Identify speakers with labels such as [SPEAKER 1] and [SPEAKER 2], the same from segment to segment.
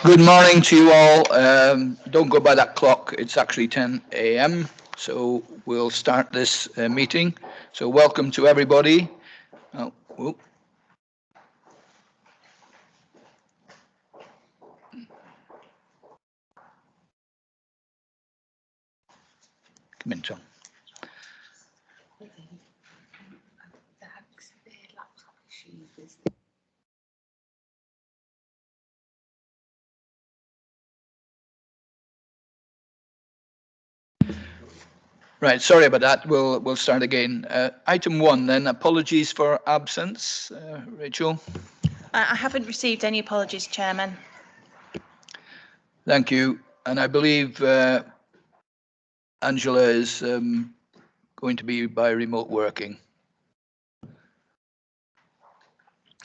[SPEAKER 1] Good morning to you all. Don't go by that clock. It's actually 10 a.m. So we'll start this meeting. So welcome to everybody. Oh, whoop. Come in, Tom. Right, sorry about that. We'll start again. Item 1 then, apologies for absence. Rachel?
[SPEAKER 2] I haven't received any apologies, Chairman.
[SPEAKER 1] Thank you. And I believe Angela is going to be by remote working.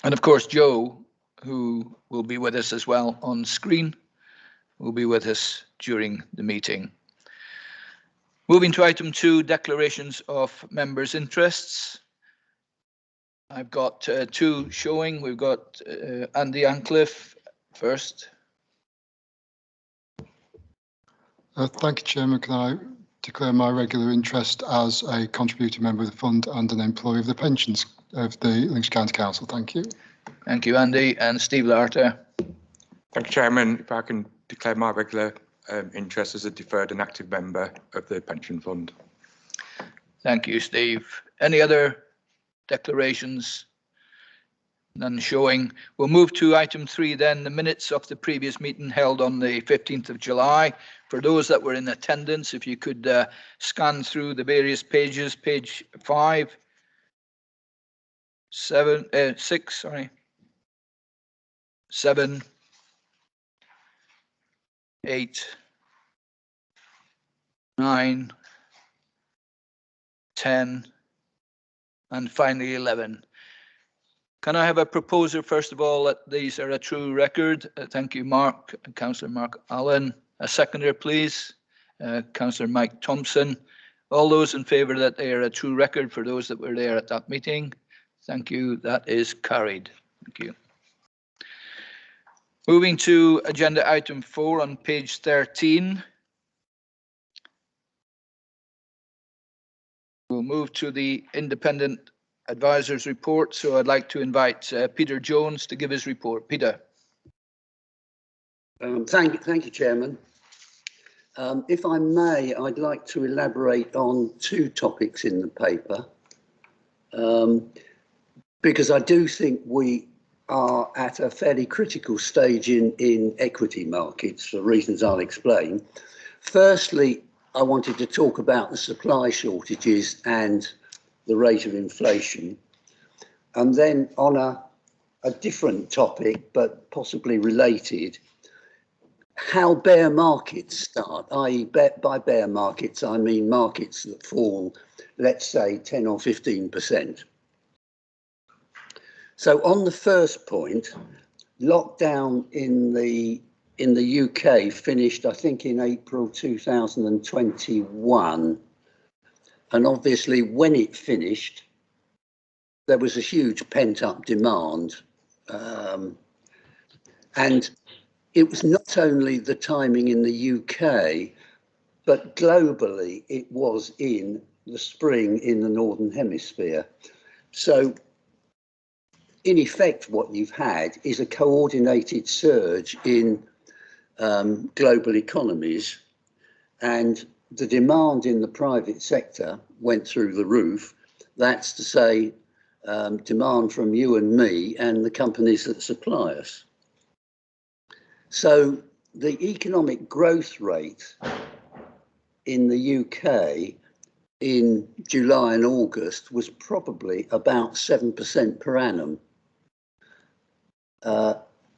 [SPEAKER 1] And of course, Joe, who will be with us as well on screen, will be with us during the meeting. Moving to item 2, declarations of members' interests. I've got 2 showing. We've got Andy Ancliffe first.
[SPEAKER 3] Thank you, Chairman. Can I declare my regular interest as a contributor member of the fund and an employee of the pensions of the Lincolnshire County Council? Thank you.
[SPEAKER 1] Thank you, Andy. And Steve Larter.
[SPEAKER 4] Thank you, Chairman. If I can declare my regular interest as a deferred and active member of the pension fund.
[SPEAKER 1] Thank you, Steve. Any other declarations? None showing. We'll move to item 3 then, the minutes of the previous meeting held on the 15th of July. For those that were in attendance, if you could scan through the various pages, page 5, 7, 6, sorry, 7, 8, 9, 10, and finally 11. Can I have a proposer, first of all, that these are a true record? Thank you, Mark, Councillor Mark Allen. A seconder, please. Councillor Mike Thompson. All those in favour that they are a true record for those that were there at that meeting? Thank you. That is carried. Thank you. Moving to agenda item 4 on page 13. We'll move to the independent advisors report. So I'd like to invite Peter Jones to give his report. Peter.
[SPEAKER 5] Thank you, Chairman. If I may, I'd like to elaborate on 2 topics in the paper, because I do think we are at a fairly critical stage in equity markets for reasons I'll explain. Firstly, I wanted to talk about the supply shortages and the rate of inflation. And then on a different topic, but possibly related, how bear markets start, i.e. by bear markets, I mean markets that fall, let's say 10 or 15%. So on the first point, lockdown in the UK finished, I think, in April 2021. And obviously when it finished, there was a huge pent-up demand. And it was not only the timing in the UK, but globally it was in the spring in the Northern Hemisphere. So in effect, what you've had is a coordinated surge in global economies, and the demand in the private sector went through the roof. That's to say, demand from you and me and the companies that supply us. So the economic growth rate in the UK in July and August was probably about 7% per annum.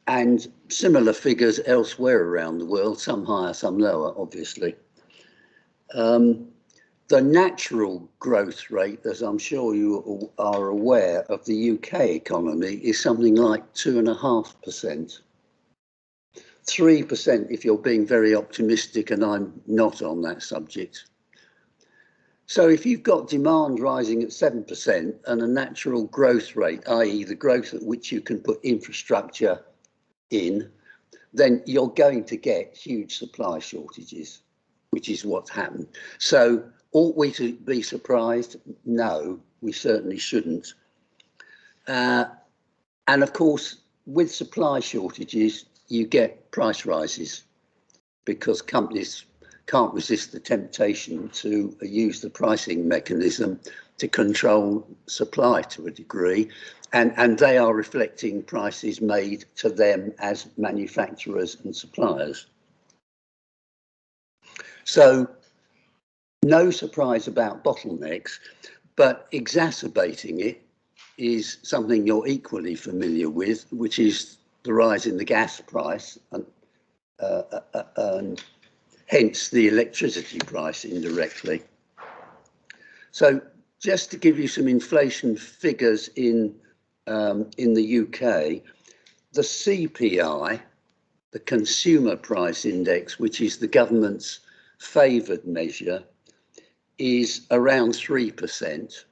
[SPEAKER 5] And similar figures elsewhere around the world, some higher, some lower, obviously. The natural growth rate, as I'm sure you are aware, of the UK economy is something like 2.5%. 3% if you're being very optimistic, and I'm not on that subject. So if you've got demand rising at 7% and a natural growth rate, i.e. the growth at which you can put infrastructure in, then you're going to get huge supply shortages, which is what's happened. So ought we to be surprised? No, we certainly shouldn't. And of course, with supply shortages, you get price rises because companies can't resist the temptation to use the pricing mechanism to control supply to a degree. And they are reflecting prices made to them as manufacturers and suppliers. So no surprise about bottlenecks, but exacerbating it is something you're equally familiar with, which is the rise in the gas price and hence the electricity price indirectly. So just to give you some inflation figures in the UK, the CPI, the Consumer Price Index, which is the government's favoured measure, is around 3%.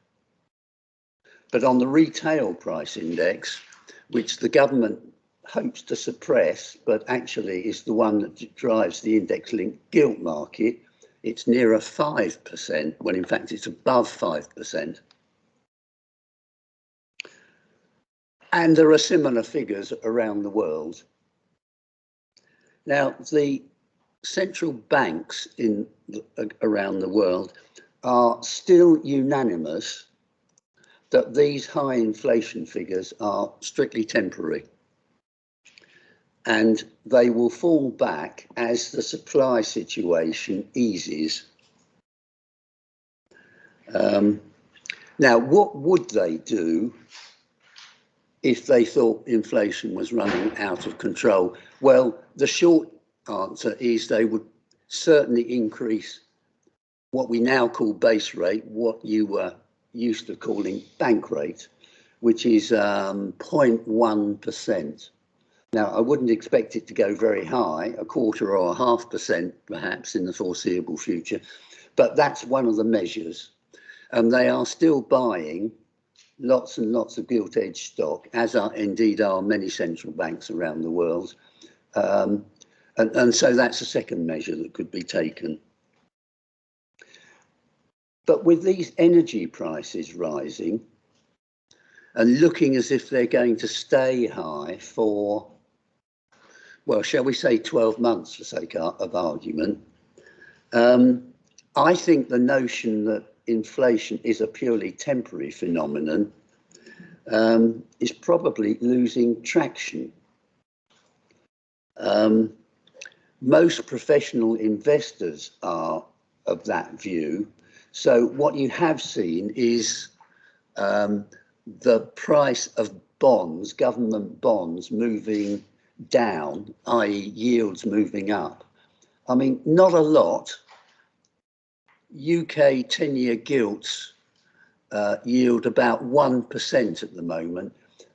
[SPEAKER 5] But on the Retail Price Index, which the government hopes to suppress, but actually is the one that drives the index-linked gilt market, it's nearer 5%, when in fact it's above 5%. And there are similar figures around the world. Now, the central banks around the world are still unanimous that these high inflation figures are strictly temporary. And they will fall back as the supply situation eases. Now, what would they do if they thought inflation was running out of control? Well, the short answer is they would certainly increase what we now call base rate, what you were used to calling bank rate, which is 0.1%. Now, I wouldn't expect it to go very high, 1/4 or 1/2% perhaps in the foreseeable future, but that's one of the measures. And they are still buying lots and lots of gilt-edged stock, as are indeed are many central banks around the world. And so that's a second measure that could be taken. But with these energy prices rising and looking as if they're going to stay high for, well, shall we say 12 months for sake of argument, I think the notion that inflation is a purely temporary phenomenon is probably losing traction. Most professional investors are of that view. So what you have seen is the price of bonds, government bonds, moving down, i.e. yields moving up. I mean, not a lot. UK 10-year gilts yield about 1% at the moment,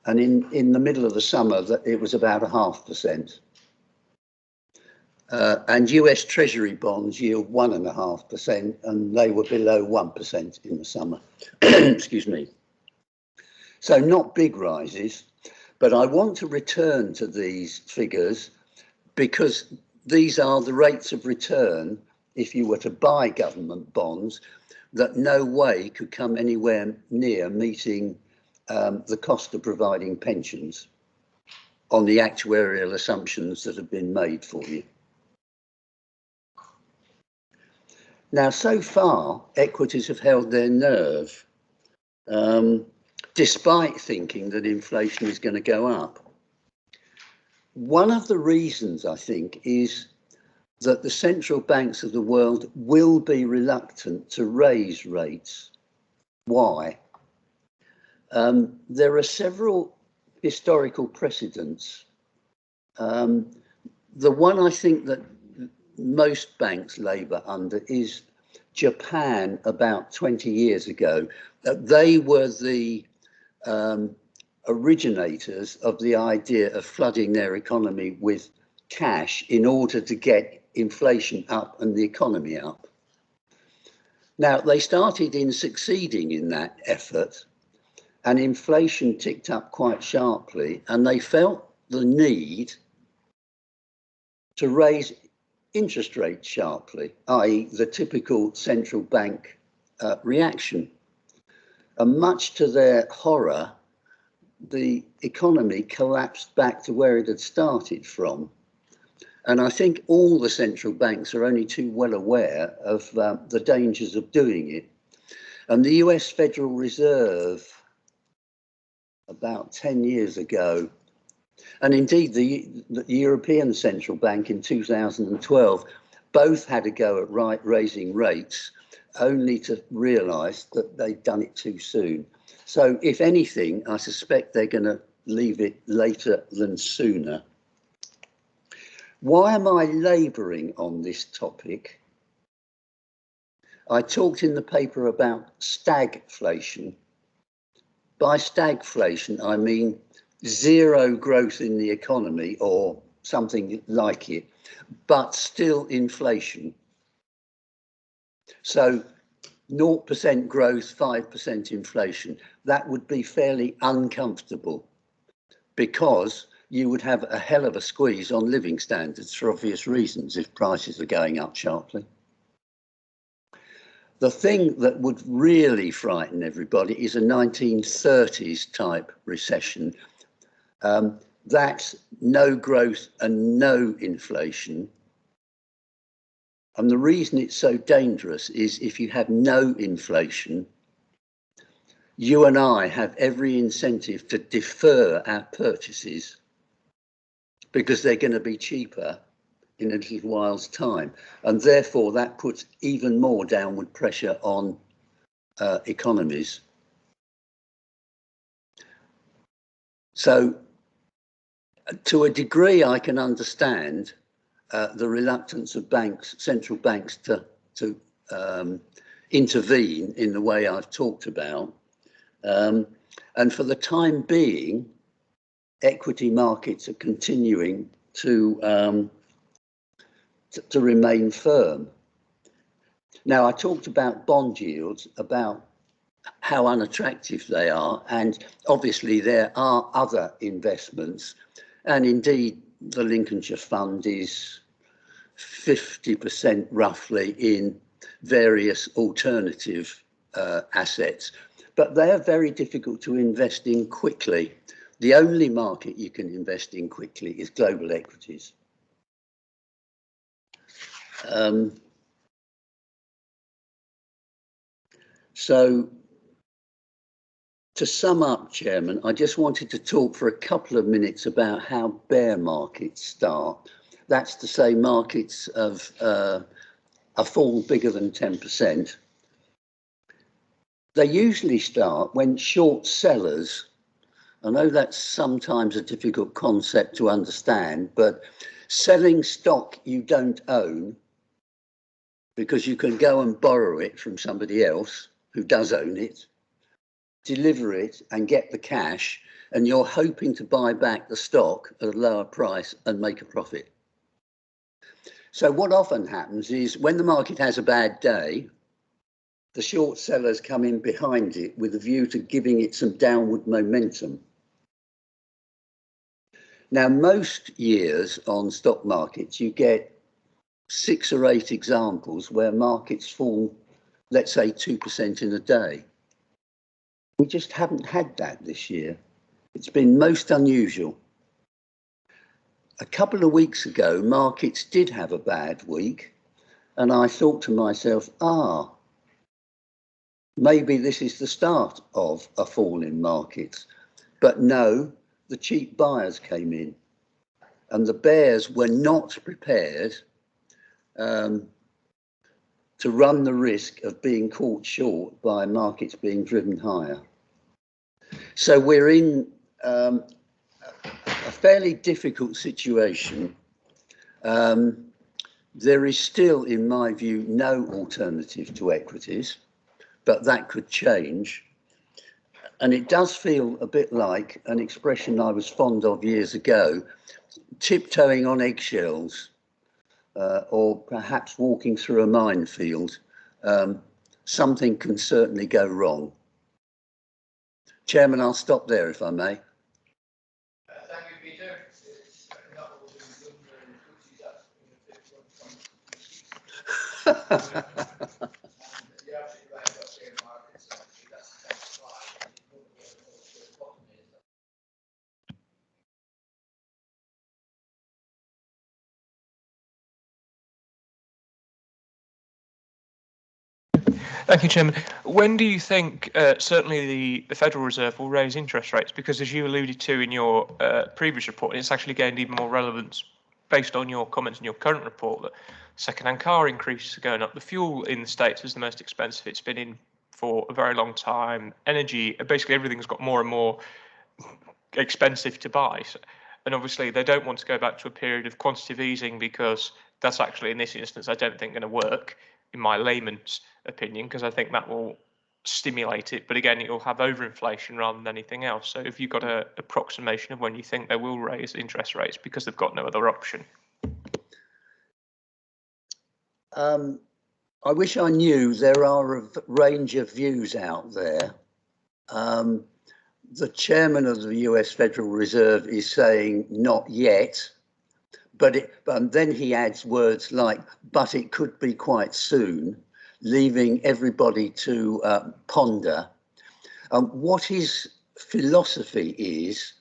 [SPEAKER 5] and in the middle of the summer it was about 0.5%. And US Treasury bonds yield 1.5%, and they were below 1% in the summer. Excuse me. So not big rises, but I want to return to these figures because these are the rates of return if you were to buy government bonds that no way could come anywhere near meeting the cost of providing pensions on the actuarial assumptions that have been made for you. Now, so far, equities have held their nerve, despite thinking that inflation is going to go up. One of the reasons, I think, is that the central banks of the world will be reluctant to raise rates. Why? There are several historical precedents. The one I think that most banks labour under is Japan about 20 years ago. They were the originators of the idea of flooding their economy with cash in order to get inflation up and the economy up. Now, they started in succeeding in that effort, and inflation ticked up quite sharply, and they felt the need to raise interest rates sharply, i.e. the typical central bank reaction. And much to their horror, the economy collapsed back to where it had started from. And I think all the central banks are only too well aware of the dangers of doing it. And the US Federal Reserve, about 10 years ago, and indeed the European Central Bank in 2012, both had a go at raising rates, only to realise that they'd done it too soon. So if anything, I suspect they're going to leave it later than sooner. Why am I labouring on this topic? I talked in the paper about stagflation. By stagflation, I mean zero growth in the economy or something like it, but still inflation. So 0% growth, 5% inflation. That would be fairly uncomfortable because you would have a hell of a squeeze on living standards for obvious reasons if prices are going up sharply. The thing that would really frighten everybody is a 1930s type recession. That's no growth and no inflation. And the reason it's so dangerous is if you have no inflation, you and I have every incentive to defer our purchases because they're going to be cheaper in a little while's time. And therefore that puts even more downward pressure on economies. So to a degree, I can understand the reluctance of banks, central banks to intervene in the way I've talked about. And for the time being, equity markets are continuing to remain firm. Now, I talked about bond yields, about how unattractive they are, and obviously there are other investments, and indeed the Lincolnshire Fund is 50% roughly in various alternative assets, but they are very difficult to invest in quickly. The only market you can invest in quickly is global equities. So to sum up, Chairman, I just wanted to talk for a couple of minutes about how bear markets start. That's to say markets of a fall bigger than 10%. They usually start when short sellers, I know that's sometimes a difficult concept to understand, but selling stock you don't own because you can go and borrow it from somebody else who does own it, deliver it and get the cash, and you're hoping to buy back the stock at a lower price and make a profit. So what often happens is when the market has a bad day, the short sellers come in behind it with a view to giving it some downward momentum. Now, most years on stock markets, you get 6 or 8 examples where markets fall, let's say 2% in a day. We just haven't had that this year. It's been most unusual. A couple of weeks ago, markets did have a bad week, and I thought to myself, maybe this is the start of a fall in markets. But no, the cheap buyers came in, and the bears were not prepared to run the risk of being caught short by markets being driven higher. So we're in a fairly difficult situation. There is still, in my view, no alternative to equities, but that could change. And it does feel a bit like an expression I was fond of years ago, tiptoeing on eggshells, or perhaps walking through a minefield. Something can certainly go wrong. Chairman, I'll stop there if I may.
[SPEAKER 1] Thank you, Peter.
[SPEAKER 6] Thank you, Chairman. When do you think certainly the Federal Reserve will raise interest rates? Because as you alluded to in your previous report, it's actually gained even more relevance based on your comments in your current report that second-hand car increases are going up. The fuel in the States is the most expensive it's been in for a very long time. Energy, basically everything's got more and more expensive to buy. And obviously they don't want to go back to a period of quantitative easing because that's actually, in this instance, I don't think going to work, in my layman's opinion, because I think that will stimulate it. But again, it will have overinflation rather than anything else. So have you got an approximation of when you think they will raise interest rates because they've got no other option?
[SPEAKER 5] I wish I knew. There are a range of views out there. The chairman of the US Federal Reserve is saying not yet, but then he adds words like, but it could be quite soon, leaving everybody to ponder. What his philosophy is,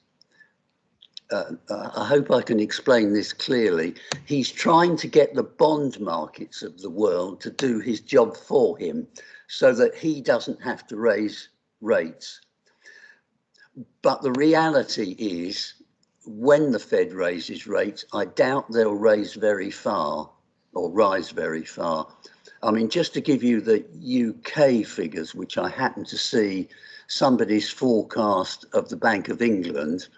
[SPEAKER 5] I hope I can explain this clearly. He's trying to get the bond markets of the world to do his job for him so that he doesn't have to raise rates. But the reality is, when the Fed raises rates, I doubt they'll raise very far or rise very far. I mean, just to give you the UK figures, which I happen to see somebody's forecast of the Bank of England,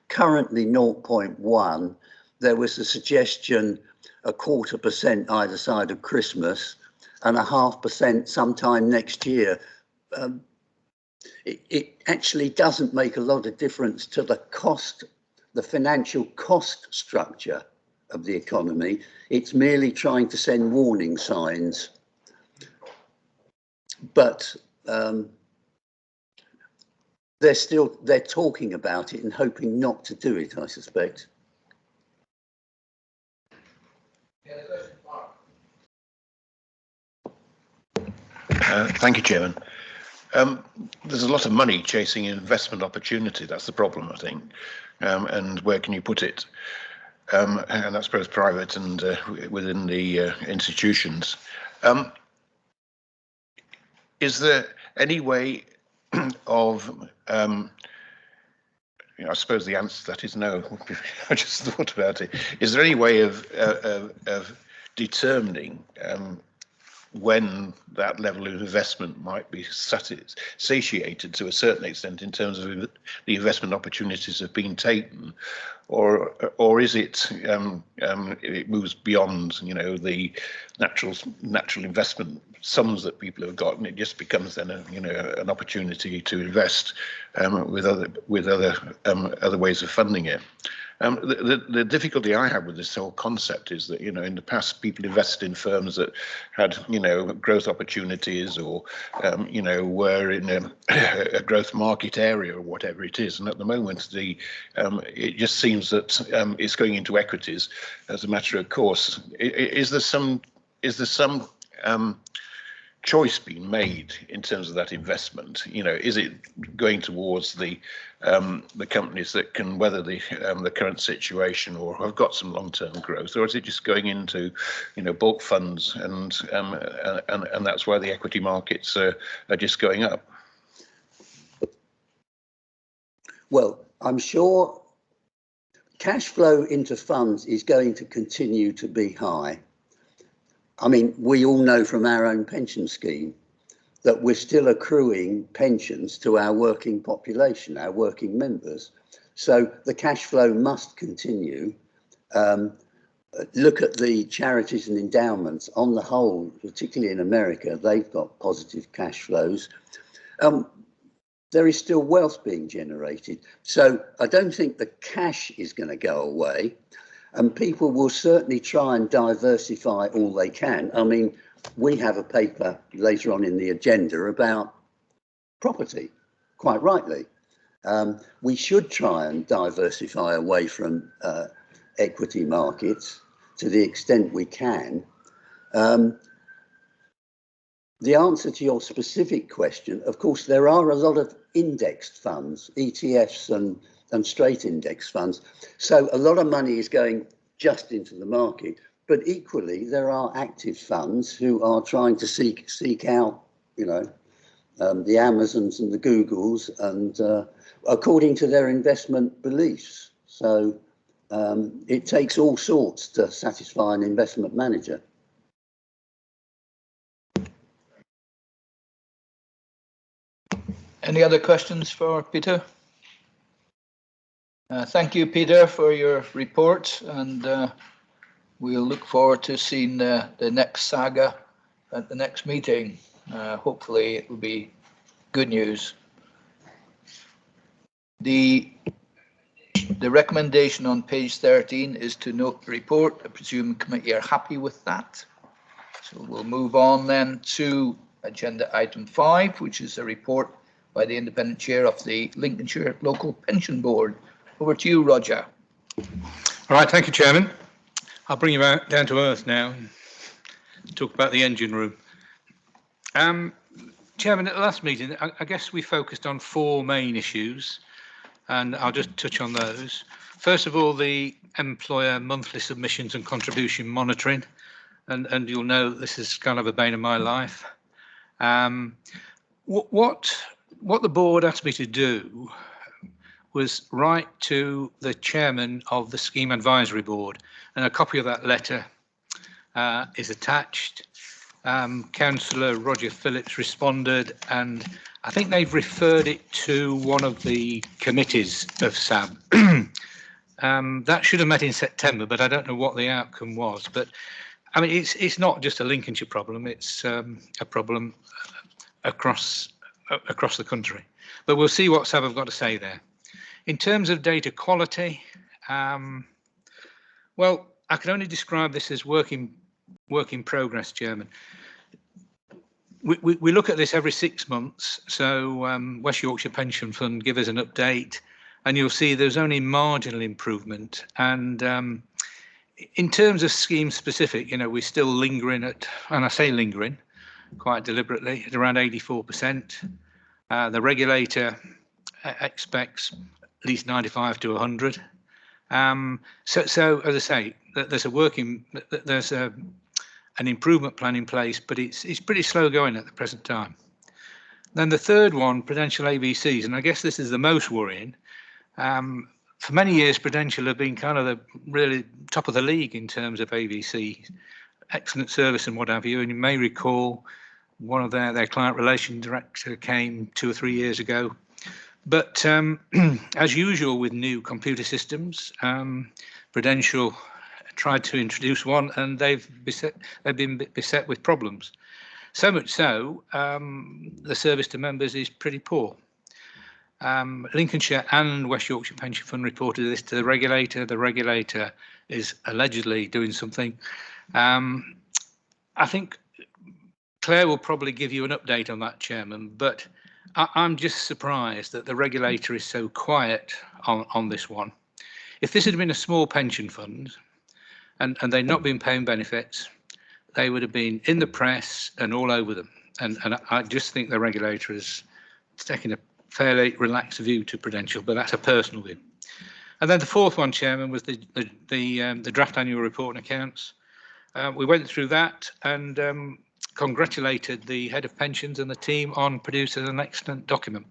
[SPEAKER 5] currently 0.1, there was a suggestion 0.25% either side of Christmas and 0.5% sometime next year. It actually doesn't make a lot of difference to the cost, the financial cost structure of the economy. It's merely trying to send warning signs. But they're talking about it and hoping not to do it, I suspect.
[SPEAKER 7] Thank you, Chairman. There's a lot of money chasing investment opportunity. That's the problem, I think. And where can you put it? And that's both private and within the institutions. Is there any way of, I suppose the answer to that is no. I just thought about it. Is there any way of determining when that level of investment might be satiated to a certain extent in terms of the investment opportunities have been taken, or is it it moves beyond, you know, the natural investment sums that people have got, and it just becomes then an opportunity to invest with other ways of funding it. The difficulty I have with this whole concept is that, in the past, people invested in firms that had, growth opportunities or, were in a growth market area or whatever it is. And at the moment, it just seems that it's going into equities as a matter of course. Is there some choice being made in terms of that investment? Is it going towards the companies that can weather the current situation or have got some long-term growth, or is it just going into bulk funds and that's why the equity markets are just going up?
[SPEAKER 5] Well, I'm sure cash flow into funds is going to continue to be high. I mean, we all know from our own pension scheme that we're still accruing pensions to our working population, our working members. So the cash flow must continue. Look at the charities and endowments. On the whole, particularly in America, they've got positive cash flows. There is still wealth being generated. So I don't think the cash is going to go away. And people will certainly try and diversify all they can. I mean, we have a paper later on in the agenda about property, quite rightly. We should try and diversify away from equity markets to the extent we can. the answer to your specific question, of course, there are a lot of indexed funds, ETFs and straight index funds. So a lot of money is going just into the market. But equally, there are active funds who are trying to seek out, you know, the Amazons and the Googles, and according to their investment beliefs. So it takes all sorts to satisfy an investment manager.
[SPEAKER 1] Any other questions for Peter? Thank you, Peter, for your report, and we'll look forward to seeing the next saga at the next meeting. Hopefully it will be good news. The recommendation on page 13 is to note the report. I presume committee are happy with that. So we'll move on then to agenda item 5, which is a report by the independent chair of the Lincolnshire Local Pension Board. Over to you, Roger.
[SPEAKER 8] All right, thank you, Chairman. I'll bring you down to earth now and talk about the engine room. Chairman, at the last meeting, I guess we focused on 4 main issues, and I'll just touch on those. First of all, the employer monthly submissions and contribution monitoring, and you'll know this is kind of a bane of my life. What the board asked me to do was write to the chairman of the Scheme Advisory Board, and a copy of that letter is attached. Councillor Roger Phillips responded, and I think they've referred it to one of the committees of SAB. That should have met in September, but I don't know what the outcome was. But I mean, it's not just a Lincolnshire problem; it's a problem across the country. But we'll see what SAB have got to say there. In terms of data quality, well, I can only describe this as work in progress, Chairman. We look at this every 6 months. So West Yorkshire Pension Fund give us an update, and you'll see there's only marginal improvement. And in terms of scheme specific, you know, we're still lingering at, and I say lingering quite deliberately, at around 84%. The regulator expects at least 95 to 100. So as I say, there's an improvement plan in place, but it's pretty slow going at the present time. Then the third one, Prudential AVCs, and I guess this is the most worrying. For many years, Prudential have been kind of the really top of the league in terms of AVC, excellent service and what have you. And you may recall one of their client relation director came 2 or 3 years ago. But as usual with new computer systems, Prudential tried to introduce one, and they've been beset with problems. So much so, the service to members is pretty poor. Lincolnshire and West Yorkshire Pension Fund reported this to the regulator. The regulator is allegedly doing something. I think Claire will probably give you an update on that, Chairman, but I'm just surprised that the regulator is so quiet on this one. If this had been a small pension fund and they'd not been paying benefits, they would have been in the press and all over them. And I just think the regulator is taking a fairly relaxed view to Prudential, but that's a personal view. And then the fourth one, Chairman, was the draft annual report and accounts. We went through that and congratulated the head of pensions and the team on producing an excellent document.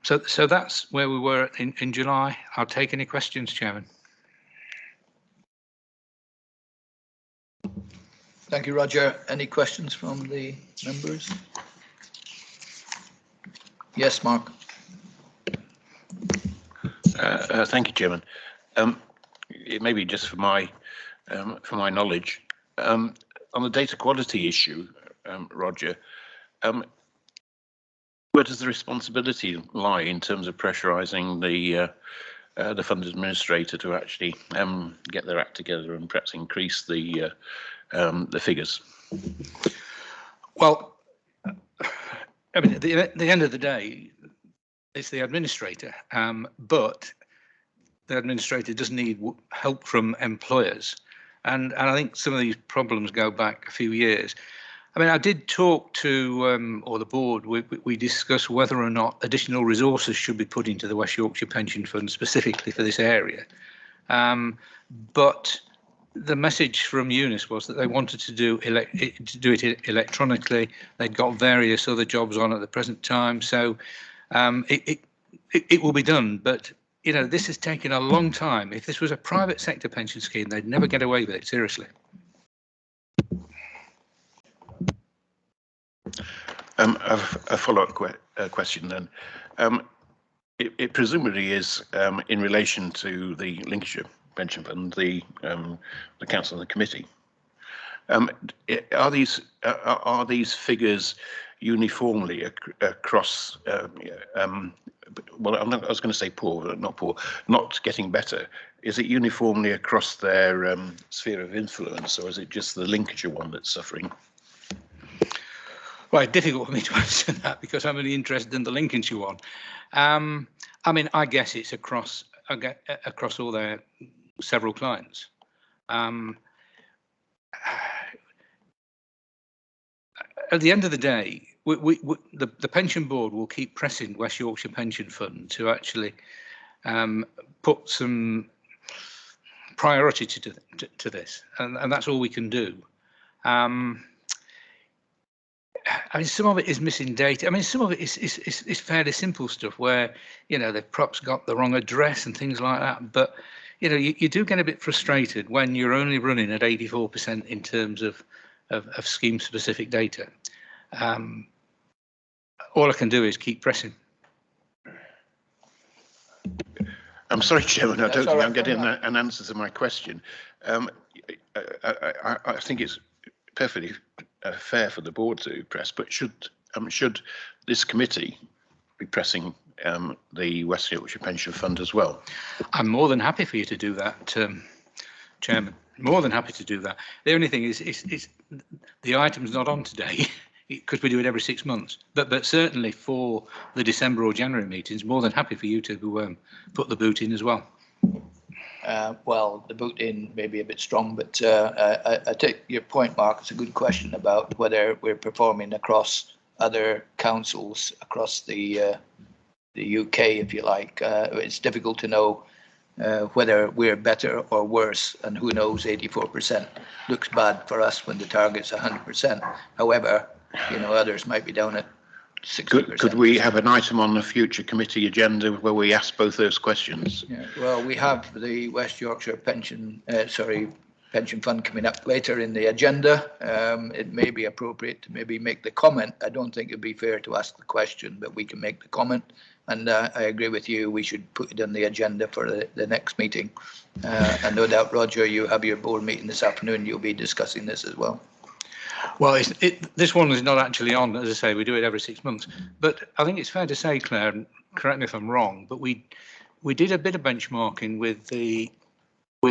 [SPEAKER 8] So that's where we were in July. I'll take any questions, Chairman.
[SPEAKER 1] Thank you, Roger. Any questions from the members? Yes, Mark.
[SPEAKER 7] Thank you, Chairman. It may be just for my knowledge. On the data quality issue, Roger, where does the responsibility lie in terms of pressurising the fund administrator to actually get their act together and perhaps increase the figures?
[SPEAKER 8] Well, I mean, at the end of the day, it's the administrator, but the administrator does need help from employers. And I think some of these problems go back a few years. I mean, I did talk to, or the board, we discussed whether or not additional resources should be put into the West Yorkshire Pension Fund specifically for this area. But the message from Eunice was that they wanted to do it electronically. They'd got various other jobs on at the present time, so it will be done. But you know, this has taken a long time. If this was a private sector pension scheme, they'd never get away with it. Seriously.
[SPEAKER 7] A follow-up question then. It presumably is in relation to the Lincolnshire Pension Fund, the council and the committee. Are these figures uniformly across? Well, I was going to say poor, but not poor, not getting better. Is it uniformly across their sphere of influence, or is it just the Lincolnshire one that's suffering?
[SPEAKER 8] Well, it's difficult for me to answer that because I'm only interested in the Lincolnshire one. I mean, I guess it's across all their several clients. At the end of the day, the pension board will keep pressing West Yorkshire Pension Fund to actually put some priority to this, and that's all we can do. I mean, some of it is missing data. I mean, some of it is fairly simple stuff where, you know, they've perhaps got the wrong address and things like that. But, you know, you do get a bit frustrated when you're only running at 84% in terms of scheme-specific data. All I can do is keep pressing.
[SPEAKER 7] I'm sorry, Chairman, I don't think I'm getting an answer to my question. I think it's perfectly fair for the board to press, but should this committee be pressing the West Yorkshire Pension Fund as well? I'm
[SPEAKER 8] more than happy for you to do that, Chairman. More than happy to do that. The only thing is the item's not on today because we do it every 6 months. But certainly for the December or January meetings, more than happy for you to put the boot in as well.
[SPEAKER 1] Well, the boot in may be a bit strong, but I take your point, Mark. It's a good question about whether we're performing across other councils across the UK, if you like. It's difficult to know whether we're better or worse, and who knows, 84% looks bad for us when the target's 100%. However, you know, others might be down at 60%.
[SPEAKER 7] Could we have an item on the future committee agenda where we ask both those questions?
[SPEAKER 1] Yeah, well, we have the West Yorkshire Pension Fund coming up later in the agenda. It may be appropriate to maybe make the comment. I don't think it'd be fair to ask the question, but we can make the comment. And I agree with you, we should put it on the agenda for the next meeting. And no doubt, Roger, you have your board meeting this afternoon. You'll be discussing this as well.
[SPEAKER 8] Well, this one is not actually on, as I say, we do it every 6 months. But I think it's fair to say, Claire, and correct me if I'm wrong, but we did a bit of benchmarking with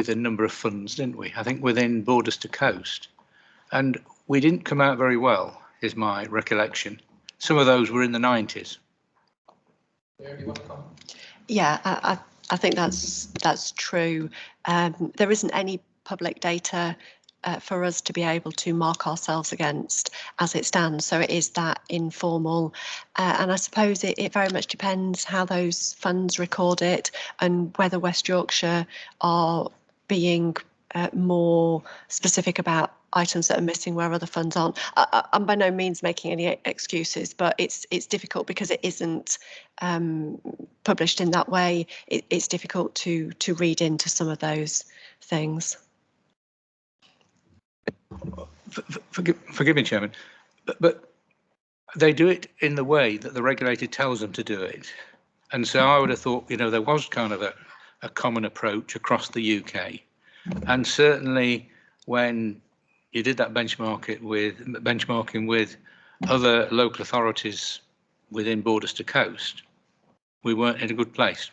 [SPEAKER 8] a number of funds, didn't we? I think within Borders to Coast. And we didn't come out very well, is my recollection. Some of those were in the 90s.
[SPEAKER 9] Yeah, I think that's true. There isn't any public data for us to be able to mark ourselves against as it stands. So it is that informal. And I suppose it very much depends how those funds record it and whether West Yorkshire are being more specific about items that are missing where other funds aren't. I'm by no means making any excuses, but it's difficult because it isn't published in that way. It's difficult to read into some of those things.
[SPEAKER 8] Forgive me, Chairman, but they do it in the way that the regulator tells them to do it. And so I would have thought, you know, there was kind of a common approach across the UK. And certainly when you did that benchmarking with other local authorities within Borders to Coast, we weren't in a good place.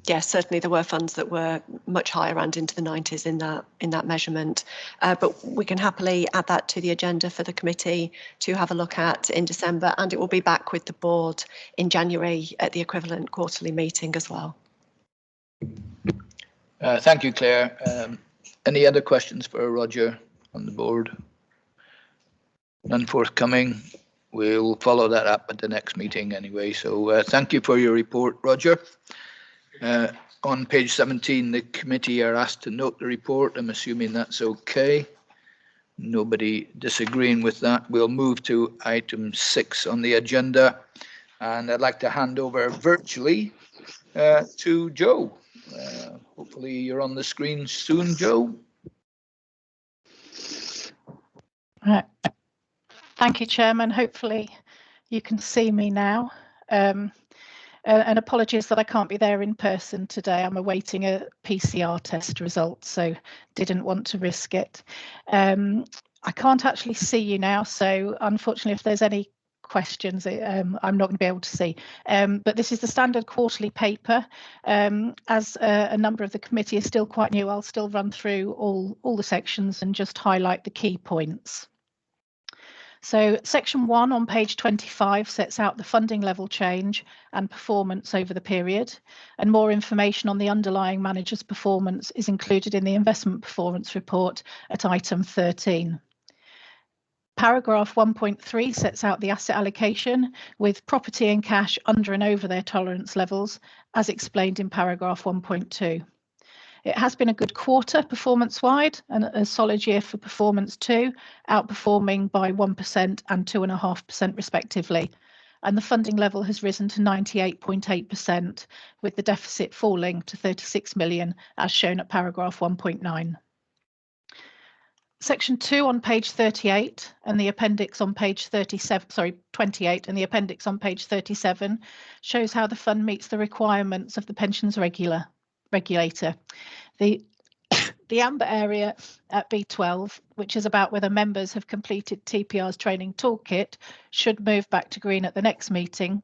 [SPEAKER 9] Yes, certainly there were funds that were much higher and into the 90s in that measurement. But we can happily add that to the agenda for the committee to have a look at in December, and it will be back with the board in January at the equivalent quarterly meeting as well.
[SPEAKER 1] Thank you, Claire. Any other questions for Roger on the board? None forthcoming. We'll follow that up at the next meeting anyway. So thank you for your report, Roger. On page 17, the committee are asked to note the report. I'm assuming that's okay. Nobody disagreeing with that. We'll move to item 6 on the agenda. And I'd like to hand over virtually to Joe. Hopefully you're on the screen soon, Joe.
[SPEAKER 10] Thank you, Chairman. Hopefully you can see me now. And apologies that I can't be there in person today. I'm awaiting a PCR test result, so didn't want to risk it. I can't actually see you now, so unfortunately, if there's any questions, I'm not going to be able to see. But this is the standard quarterly paper. As a number of the committee is still quite new, I'll still run through all the sections and just highlight the key points. So section 1 on page 25 sets out the funding level change and performance over the period, and more information on the underlying manager's performance is included in the investment performance report at item 13. Paragraph 1.3 sets out the asset allocation with property and cash under and over their tolerance levels, as explained in paragraph 1.2. It has been a good quarter performance-wide and a solid year for performance too, outperforming by 1% and 2.5% respectively. And the funding level has risen to 98.8%, with the deficit falling to 36 million, as shown at paragraph 1.9. Section 2 on page 38 and the appendix on page 28 and the appendix on page 37 shows how the fund meets the requirements of the pensions regulator. The amber area at B12, which is about whether members have completed TPR's training toolkit, should move back to green at the next meeting,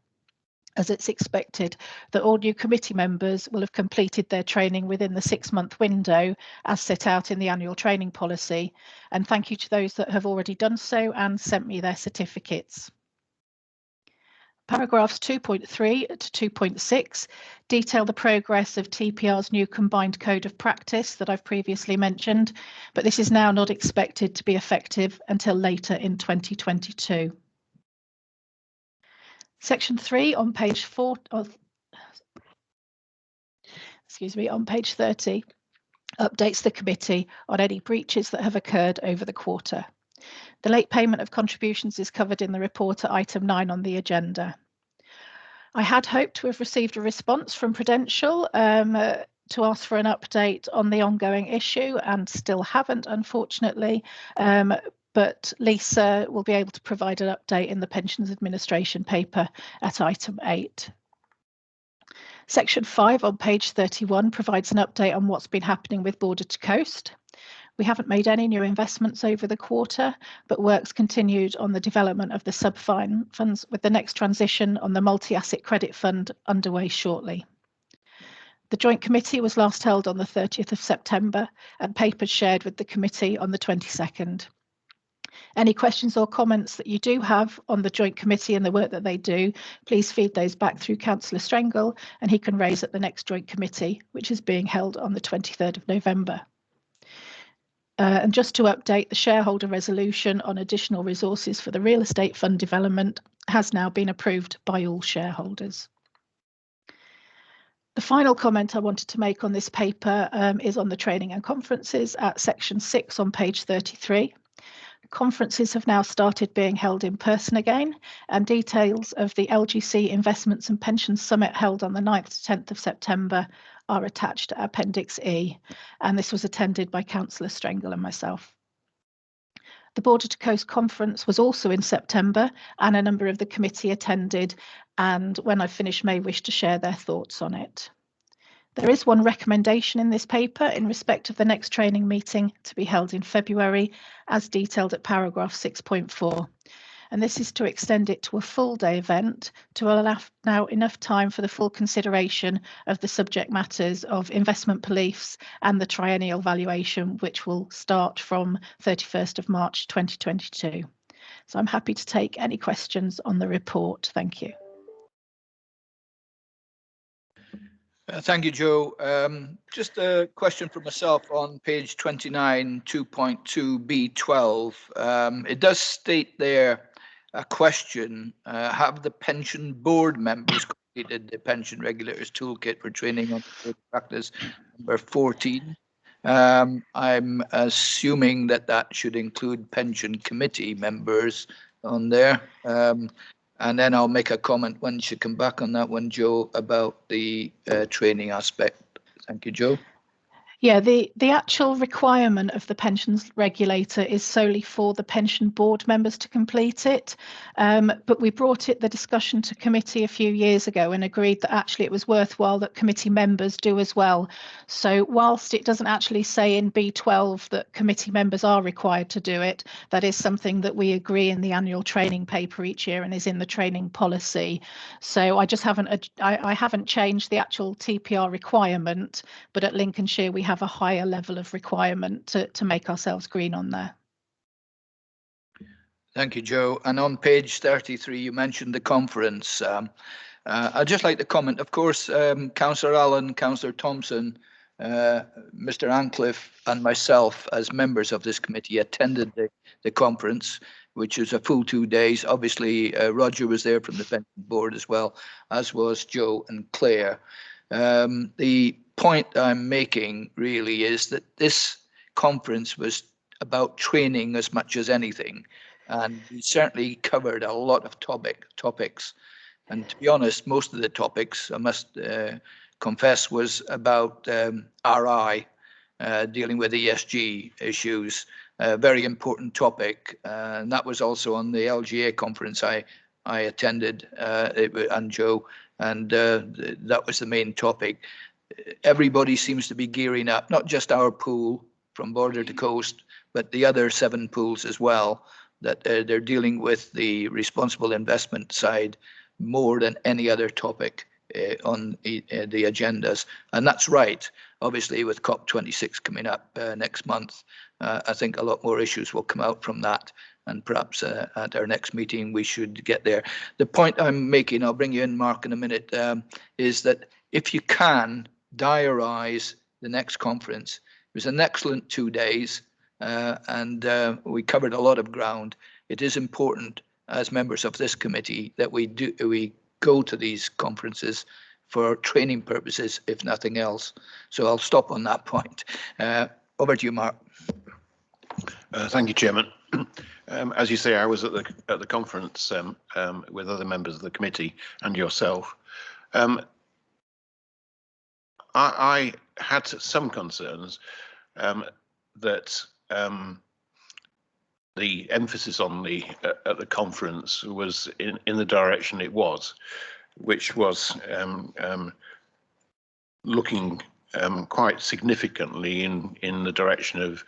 [SPEAKER 10] as it's expected that all new committee members will have completed their training within the 6-month window as set out in the annual training policy. And thank you to those that have already done so and sent me their certificates. Paragraphs 2.3 to 2.6 detail the progress of TPR's new combined code of practice that I've previously mentioned, but this is now not expected to be effective until later in 2022. Section 3 on page 4, on page 30, updates the committee on any breaches that have occurred over the quarter. The late payment of contributions is covered in the report at item 9 on the agenda. I had hoped to have received a response from Prudential to ask for an update on the ongoing issue and still haven't, unfortunately. But Lisa will be able to provide an update in the Pensions Administration paper at item 8. Section 5 on page 31 provides an update on what's been happening with Border to Coast. We haven't made any new investments over the quarter, but works continued on the development of the sub-funds, with the next transition on the multi-asset credit fund underway shortly. The joint committee was last held on the 30th of September and papers shared with the committee on the 22nd. Any questions or comments that you do have on the joint committee and the work that they do, please feed those back through Councillor Strengle, and he can raise at the next joint committee, which is being held on the 23rd of November. And just to update, the shareholder resolution on additional resources for the real estate fund development has now been approved by all shareholders. The final comment I wanted to make on this paper is on the training and conferences at section 6 on page 33. Conferences have now started being held in person again, and details of the LGC Investments and Pensions Summit held on the 9th to 10th of September are attached to Appendix E, and this was attended by Councillor Strengle and myself. The Border to Coast conference was also in September, and a number of the committee attended, and when I finish may wish to share their thoughts on it. There is one recommendation in this paper in respect of the next training meeting to be held in February, as detailed at paragraph 6.4. And this is to extend it to a full day event to allow enough time for the full consideration of the subject matters of investment beliefs and the triennial valuation, which will start from 31st of March 2022. So I'm happy to take any questions on the report. Thank you.
[SPEAKER 1] Thank you, Joe. Just a question for myself on page 29, 2.2 B12. It does state there a question, have the pension board members completed the pension regulators toolkit for training on practice number 14? I'm assuming that that should include pension committee members on there. And then I'll make a comment once you come back on that one, Joe, about the training aspect. Thank you, Joe.
[SPEAKER 10] Yeah, the actual requirement of the pensions regulator is solely for the pension board members to complete it. But we brought the discussion to committee a few years ago and agreed that actually it was worthwhile that committee members do as well. So whilst it doesn't actually say in B12 that committee members are required to do it, that is something that we agree in the annual training paper each year and is in the training policy. So I just haven't changed the actual TPR requirement, but at Lincolnshire we have a higher level of requirement to make ourselves green on there.
[SPEAKER 1] Thank you, Joe. And on page 33, you mentioned the conference. I'd just like to comment, of course, Councillor Allen, Councillor Thompson, Mr. Ancliffe and myself as members of this committee attended the conference, which was a full 2 days. Obviously, Roger was there from the pension board as well, as was Joe and Claire. The point I'm making really is that this conference was about training as much as anything, and we certainly covered a lot of topics. And to be honest, most of the topics, I must confess, was about RI, dealing with ESG issues, a very important topic. And that was also on the LGA conference I attended, and Joe, and that was the main topic. Everybody seems to be gearing up, not just our pool from border to coast, but the other 7 pools as well, that they're dealing with the responsible investment side more than any other topic on the agendas. And that's right. Obviously, with COP26 coming up next month, I think a lot more issues will come out from that. And perhaps at our next meeting, we should get there. The point I'm making, I'll bring you in, Mark, in a minute, is that if you can diarise the next conference, it was an excellent 2 days, and we covered a lot of ground. It is important as members of this committee that we go to these conferences for training purposes, if nothing else. So I'll stop on that point. Over to you, Mark.
[SPEAKER 7] Thank you, Chairman. As you say, I was at the conference with other members of the committee and yourself. I had some concerns that the emphasis on at the conference was in the direction it was, which was looking quite significantly in the direction of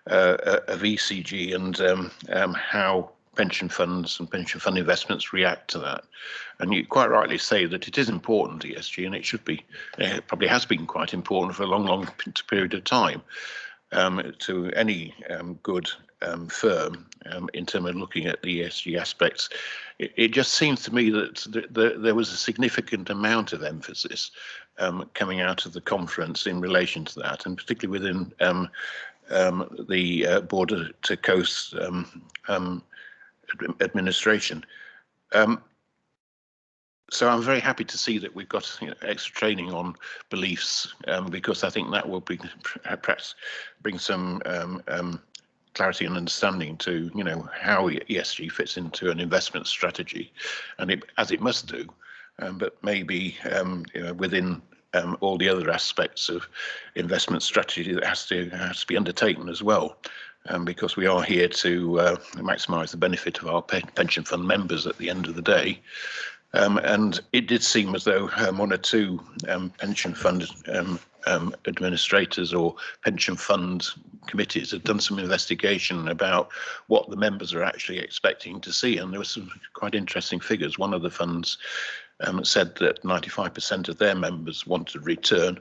[SPEAKER 7] ECG and how pension funds and pension fund investments react to that. And you quite rightly say that it is important, ESG, and it should be, it probably has been quite important for a long period of time to any good firm in terms of looking at the ESG aspects. It just seems to me that there was a significant amount of emphasis coming out of the conference in relation to that, and particularly within the border to coast administration. So I'm very happy to see that we've got extra training on beliefs, because I think that will perhaps bring some clarity and understanding to how ESG fits into an investment strategy, and as it must do, but maybe within all the other aspects of investment strategy that has to be undertaken as well, because we are here to maximise the benefit of our pension fund members at the end of the day. And it did seem as though 1 or 2 pension fund administrators or pension fund committees had done some investigation about what the members are actually expecting to see, and there were some quite interesting figures. One of the funds said that 95% of their members wanted to return,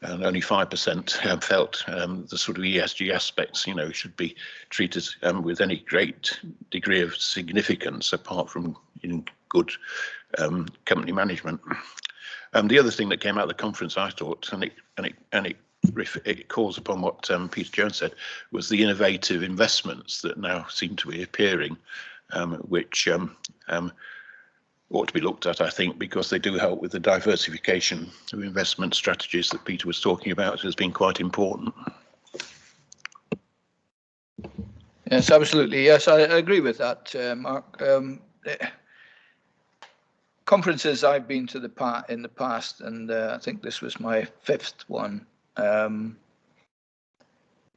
[SPEAKER 7] and only 5% felt the sort of ESG aspects, should be treated with any great degree of significance apart from good company management. The other thing that came out of the conference, I thought, and it calls upon what Peter Jones said, was the innovative investments that now seem to be appearing, which ought to be looked at, I think, because they do help with the diversification of investment strategies that Peter was talking about. Has been quite important.
[SPEAKER 1] Yes, absolutely. Yes, I agree with that, Mark. Conferences I've been to in the past, and I think this was my 5th one.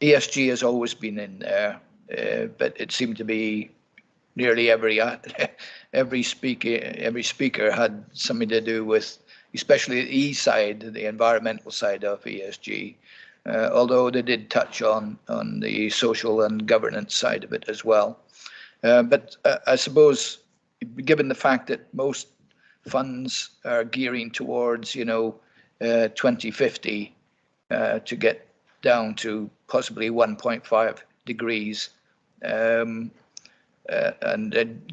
[SPEAKER 1] ESG has always been in there, but it seemed to be nearly every speaker had something to do with, especially the E side, the environmental side of ESG. Although they did touch on the social and governance side of it as well. But I suppose, given the fact that most funds are gearing towards, 2050 to get down to possibly 1.5 degrees, and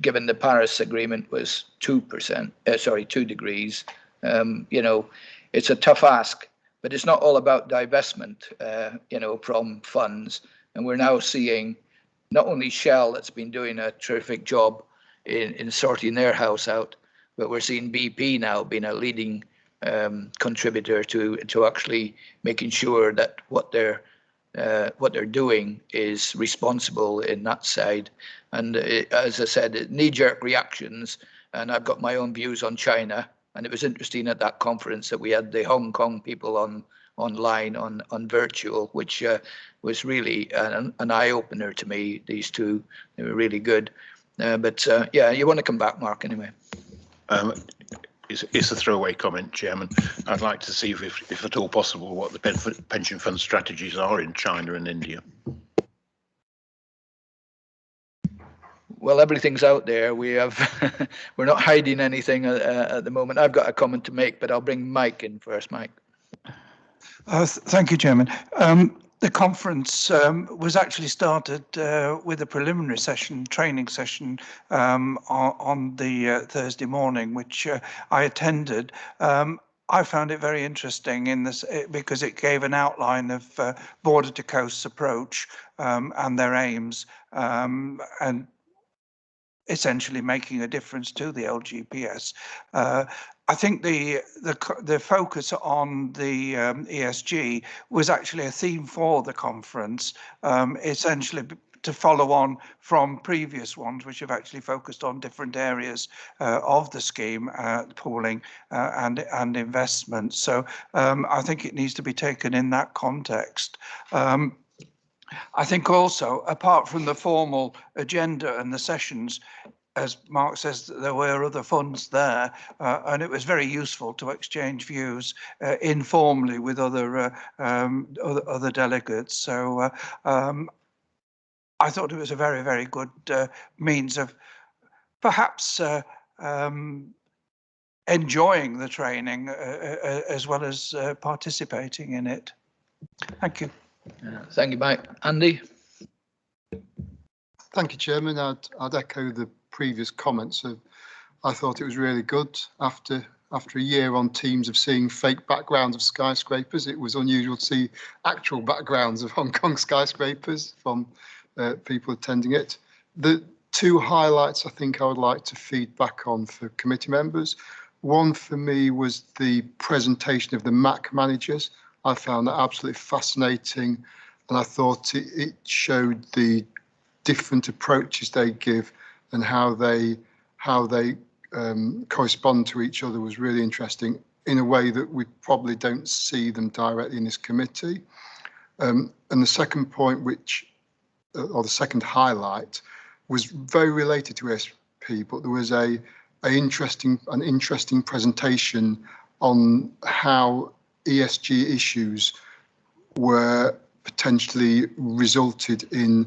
[SPEAKER 1] given the Paris Agreement was 2 degrees, it's a tough ask. But it's not all about divestment, from funds. And we're now seeing not only Shell, that's been doing a terrific job in sorting their house out, but we're seeing BP now being a leading contributor to actually making sure that what they're doing is responsible in that side. And as I said, knee-jerk reactions, and I've got my own views on China. And it was interesting at that conference that we had the Hong Kong people online on virtual, which was really an eye-opener to me. These two, they were really good. But you want to come back, Mark, anyway.
[SPEAKER 7] It's a throwaway comment, Chairman. I'd like to see, if at all possible, what the pension fund strategies are in China and India.
[SPEAKER 1] Well, everything's out there. We're not hiding anything at the moment. I've got a comment to make, but I'll bring Mike in first. Mike.
[SPEAKER 11] Thank you, Chairman. The conference was actually started with a preliminary training session on the Thursday morning, which I attended. I found it very interesting because it gave an outline of border to coast approach and their aims, and essentially making a difference to the LGPS. I think the focus on the ESG was actually a theme for the conference, essentially to follow on from previous ones, which have actually focused on different areas of the scheme, pooling and investment. So I think it needs to be taken in that context. I think also, apart from the formal agenda and the sessions, as Mark says, there were other funds there, and it was very useful to exchange views informally with other delegates. So I thought it was a very, very good means of perhaps enjoying the training as well as participating in it. Thank you.
[SPEAKER 1] Thank you, Mike. Andy?
[SPEAKER 3] Thank you, Chairman. I'd echo the previous comments. I thought it was really good. After a year on Teams of seeing fake backgrounds of skyscrapers, it was unusual to see actual backgrounds of Hong Kong skyscrapers from people attending it. The two highlights I think I would like to feed back on for committee members. One for me was the presentation of the MAC managers. I found that absolutely fascinating, and I thought it showed the different approaches they give and how they correspond to each other was really interesting in a way that we probably don't see them directly in this committee. And the second point, or the second highlight, was very related to ESP, but there was an interesting presentation on how ESG issues were potentially resulted in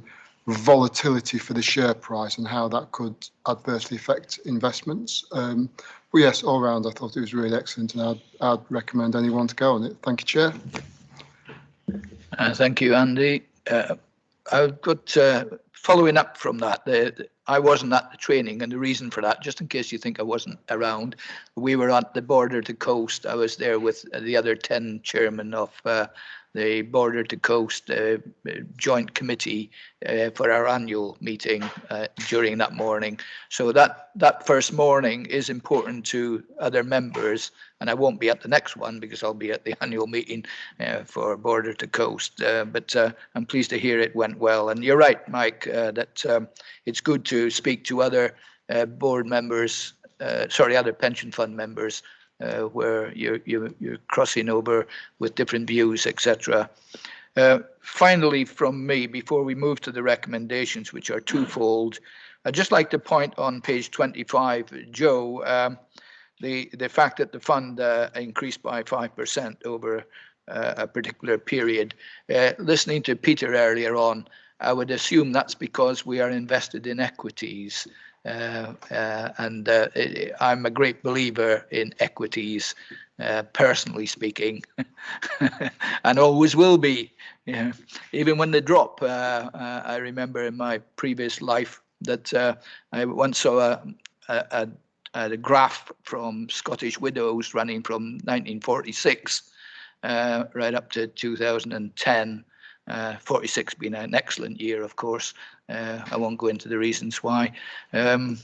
[SPEAKER 3] volatility for the share price and how that could adversely affect investments. But yes, all round I thought it was really excellent, and I'd recommend anyone to go on it. Thank you, Chair.
[SPEAKER 1] Thank you, Andy. I've got following up from that. I wasn't at the training, and the reason for that, just in case you think I wasn't around, we were at the Border to Coast. I was there with the other 10 chairmen of the Border to Coast joint committee for our annual meeting during that morning. So that first morning is important to other members, and I won't be at the next one because I'll be at the annual meeting for Border to Coast. But I'm pleased to hear it went well. And you're right, Mike, that it's good to speak to other board members, other pension fund members, where you're crossing over with different views, etc. Finally, from me, before we move to the recommendations, which are twofold, I'd just like to point on page 25, Joe, the fact that the fund increased by 5% over a particular period. Listening to Peter earlier on, I would assume that's because we are invested in equities. And I'm a great believer in equities, personally speaking, and always will be. Yeah. Even when they drop, I remember in my previous life that I once saw a graph from Scottish widows running from 1946 right up to 2010. 46 being an excellent year, of course. I won't go into the reasons why. It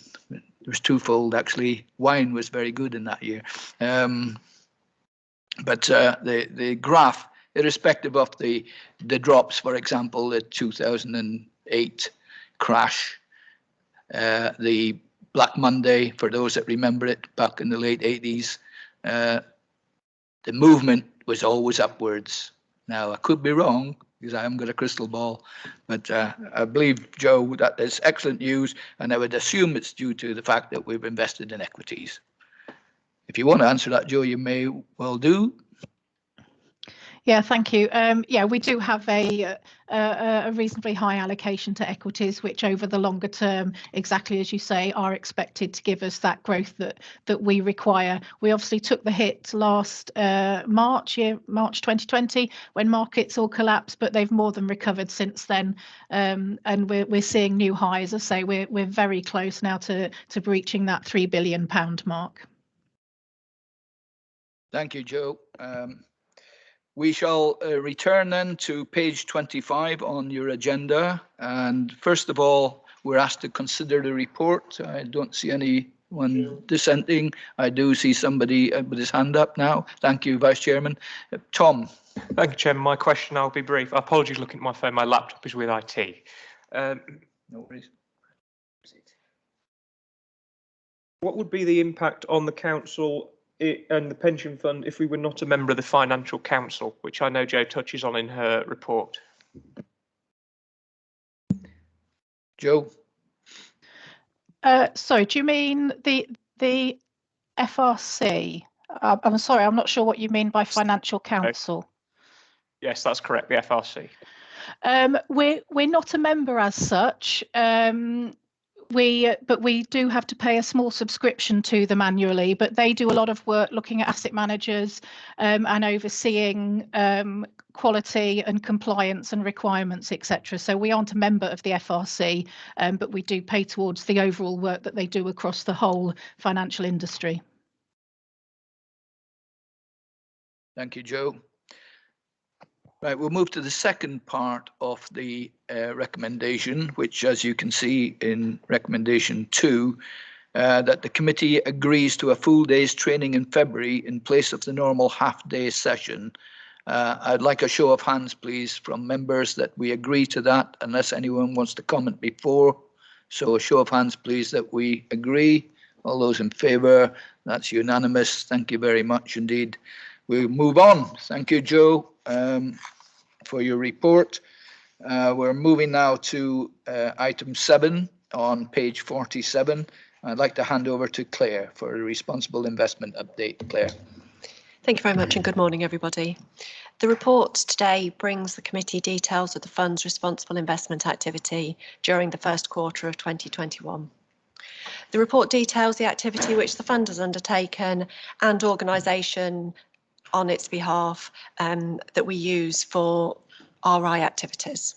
[SPEAKER 1] was twofold, actually. Wine was very good in that year. But the graph, irrespective of the drops, for example, the 2008 crash, the Black Monday, for those that remember it, back in the late 80s, the movement was always upwards. Now, I could be wrong, because I haven't got a crystal ball, but I believe, Joe, that is excellent news, and I would assume it's due to the fact that we've invested in equities. If you want to answer that, Joe, you may well do.
[SPEAKER 10] Yeah, thank you. Yeah, we do have a reasonably high allocation to equities, which over the longer term, exactly as you say, are expected to give us that growth that we require. We obviously took the hit last March 2020, when markets all collapsed, but they've more than recovered since then. And we're seeing new highs. As I say, we're very close now to breaching that £3 billion mark.
[SPEAKER 1] Thank you, Joe. We shall return then to page 25 on your agenda. And first of all, we're asked to consider the report. I don't see anyone dissenting. I do see somebody with his hand up now. Thank you, Vice Chairman. Tom.
[SPEAKER 6] Thank you, Chairman. My question, I'll be brief. Apologies looking at my phone. My laptop is with IT.
[SPEAKER 1] No worries.
[SPEAKER 6] What would be the impact on the council and the pension fund if we were not a member of the Financial Council, which I know Jo touches on in her report?
[SPEAKER 1] Joe?
[SPEAKER 10] Sorry, do you mean the FRC? I'm sorry, I'm not sure what you mean by Financial Council.
[SPEAKER 6] Yes, that's correct, the FRC.
[SPEAKER 10] We're not a member as such. But we do have to pay a small subscription to them annually, but they do a lot of work looking at asset managers and overseeing quality and compliance and requirements, etc. So we aren't a member of the FRC, but we do pay towards the overall work that they do across the whole financial industry.
[SPEAKER 1] Thank you, Joe. Right, we'll move to the second part of the recommendation, which, as you can see in recommendation 2, that the committee agrees to a full day's training in February in place of the normal half-day session. I'd like a show of hands, please, from members that we agree to that, unless anyone wants to comment before. So a show of hands, please, that we agree. All those in favour, that's unanimous. Thank you very much indeed. We'll move on. Thank you, Joe, for your report. We're moving now to item 7 on page 47. I'd like to hand over to Claire for a responsible investment update. Claire.
[SPEAKER 9] Thank you very much and good morning, everybody. The report today brings the committee details of the fund's responsible investment activity during the first quarter of 2021. The report details the activity which the fund has undertaken and organisation on its behalf that we use for RI activities.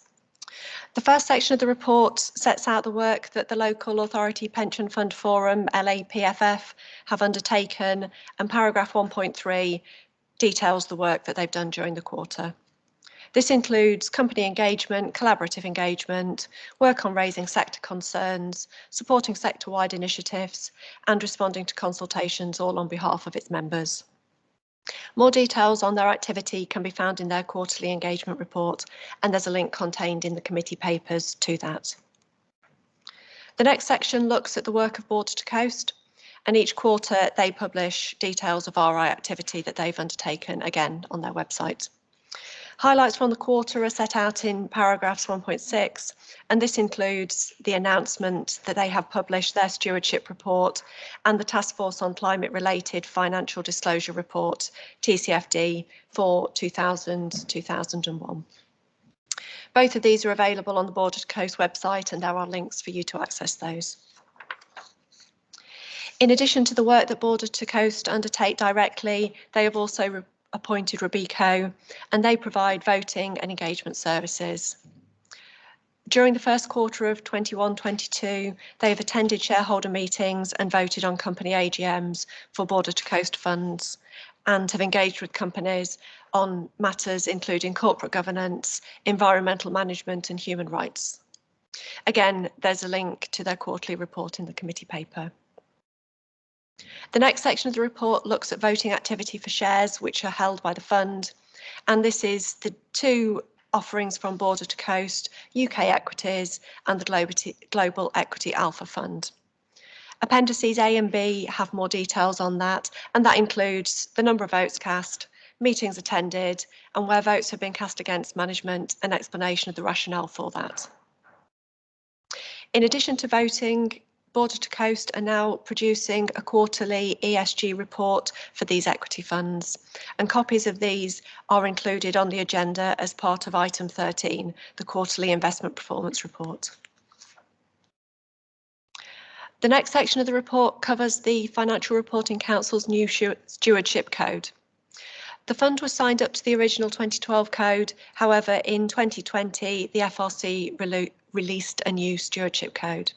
[SPEAKER 9] The first section of the report sets out the work that the Local Authority Pension Fund Forum, LAPFF, have undertaken, and paragraph 1.3 details the work that they've done during the quarter. This includes company engagement, collaborative engagement, work on raising sector concerns, supporting sector-wide initiatives, and responding to consultations, all on behalf of its members. More details on their activity can be found in their quarterly engagement report, and there's a link contained in the committee papers to that. The next section looks at the work of Border to Coast, and each quarter they publish details of RI activity that they've undertaken, again on their website. Highlights from the quarter are set out in paragraphs 1.6, and this includes the announcement that they have published their Stewardship Report and the Task Force on Climate-Related Financial Disclosure Report, TCFD, for 2000-2001. Both of these are available on the Border to Coast website, and there are links for you to access those. In addition to the work that Border to Coast undertake directly, they have also appointed Robeco, and they provide voting and engagement services. During the first quarter of 21-22, they have attended shareholder meetings and voted on company AGMs for Border to Coast funds, and have engaged with companies on matters including corporate governance, environmental management, and human rights. Again, there's a link to their quarterly report in the committee paper. The next section of the report looks at voting activity for shares which are held by the fund, and this is the two offerings from Border to Coast, UK Equities and the Global Equity Alpha Fund. Appendices A and B have more details on that, and that includes the number of votes cast, meetings attended, and where votes have been cast against management, an explanation of the rationale for that. In addition to voting, Border to Coast are now producing a quarterly ESG report for these equity funds, and copies of these are included on the agenda as part of item 13, the quarterly investment performance report. The next section of the report covers the Financial Reporting Council's new stewardship code. The fund was signed up to the original 2012 code. However, in 2020, the FRC released a new stewardship code.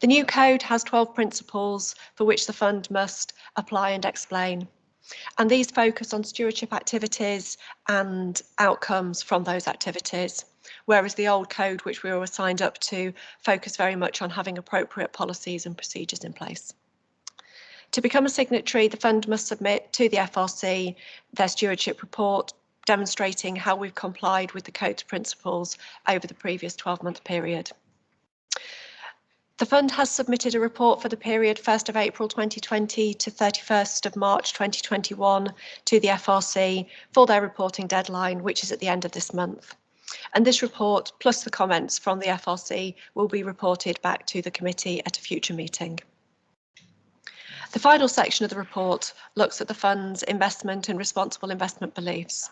[SPEAKER 9] The new code has 12 principles for which the fund must apply and explain, and these focus on stewardship activities and outcomes from those activities, whereas the old code, which we were signed up to, focused very much on having appropriate policies and procedures in place. To become a signatory, the fund must submit to the FRC their stewardship report, demonstrating how we've complied with the code's principles over the previous 12-month period. The fund has submitted a report for the period 1st of April 2020 to 31st of March 2021 to the FRC for their reporting deadline, which is at the end of this month. And this report, plus the comments from the FRC, will be reported back to the committee at a future meeting. The final section of the report looks at the fund's investment and responsible investment beliefs.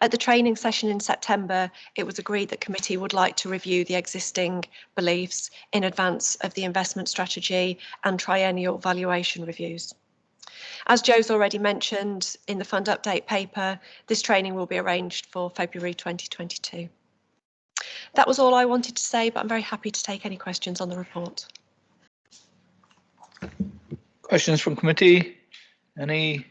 [SPEAKER 9] At the training session in September, it was agreed that committee would like to review the existing beliefs in advance of the investment strategy and triennial valuation reviews. As Joe's already mentioned in the fund update paper, this training will be arranged for February 2022. That was all I wanted to say, but I'm very happy to take any questions on the report.
[SPEAKER 1] Questions from committee? Any?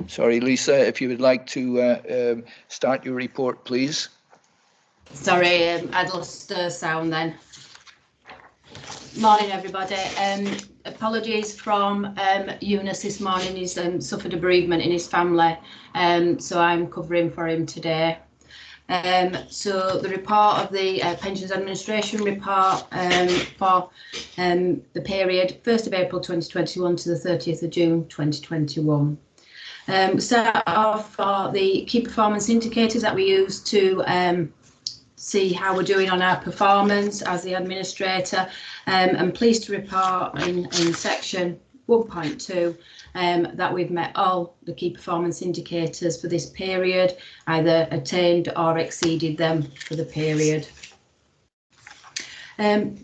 [SPEAKER 1] Sorry, Lisa, if you would like to start your report, please.
[SPEAKER 12] Sorry, I'd lost the sound then. Morning, everybody. Apologies from Eunice this morning. He's suffered a bereavement in his family, so I'm covering for him today. So the report of the Pensions Administration report for the period 1st of April 2021 to the 30th of June 2021. We start off for the key performance indicators that we use to see how we're doing on our performance as the administrator. I'm pleased to report in section 1.2 that we've met all the key performance indicators for this period, either attained or exceeded them for the period. In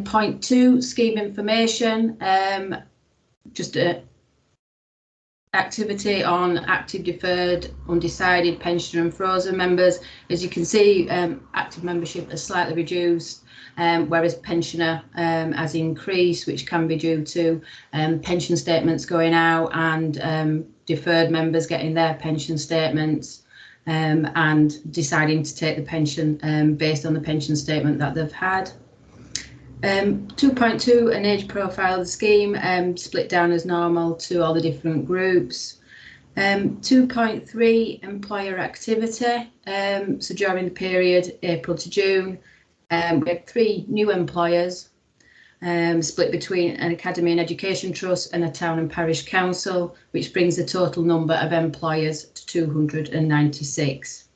[SPEAKER 12] point 2, scheme information, just a activity on active, deferred, undecided, pensioner and frozen members. As you can see, active membership has slightly reduced, whereas pensioner has increased, which can be due to pension statements going out and deferred members getting their pension statements and deciding to take the pension based on the pension statement that they've had. 2.2, an age profile of the scheme, split down as normal to all the different groups. 2.3, employer activity. So during the period April to June, we had 3 new employers, split between an academy and education trust and a town and parish council, which brings the total number of employers to 296.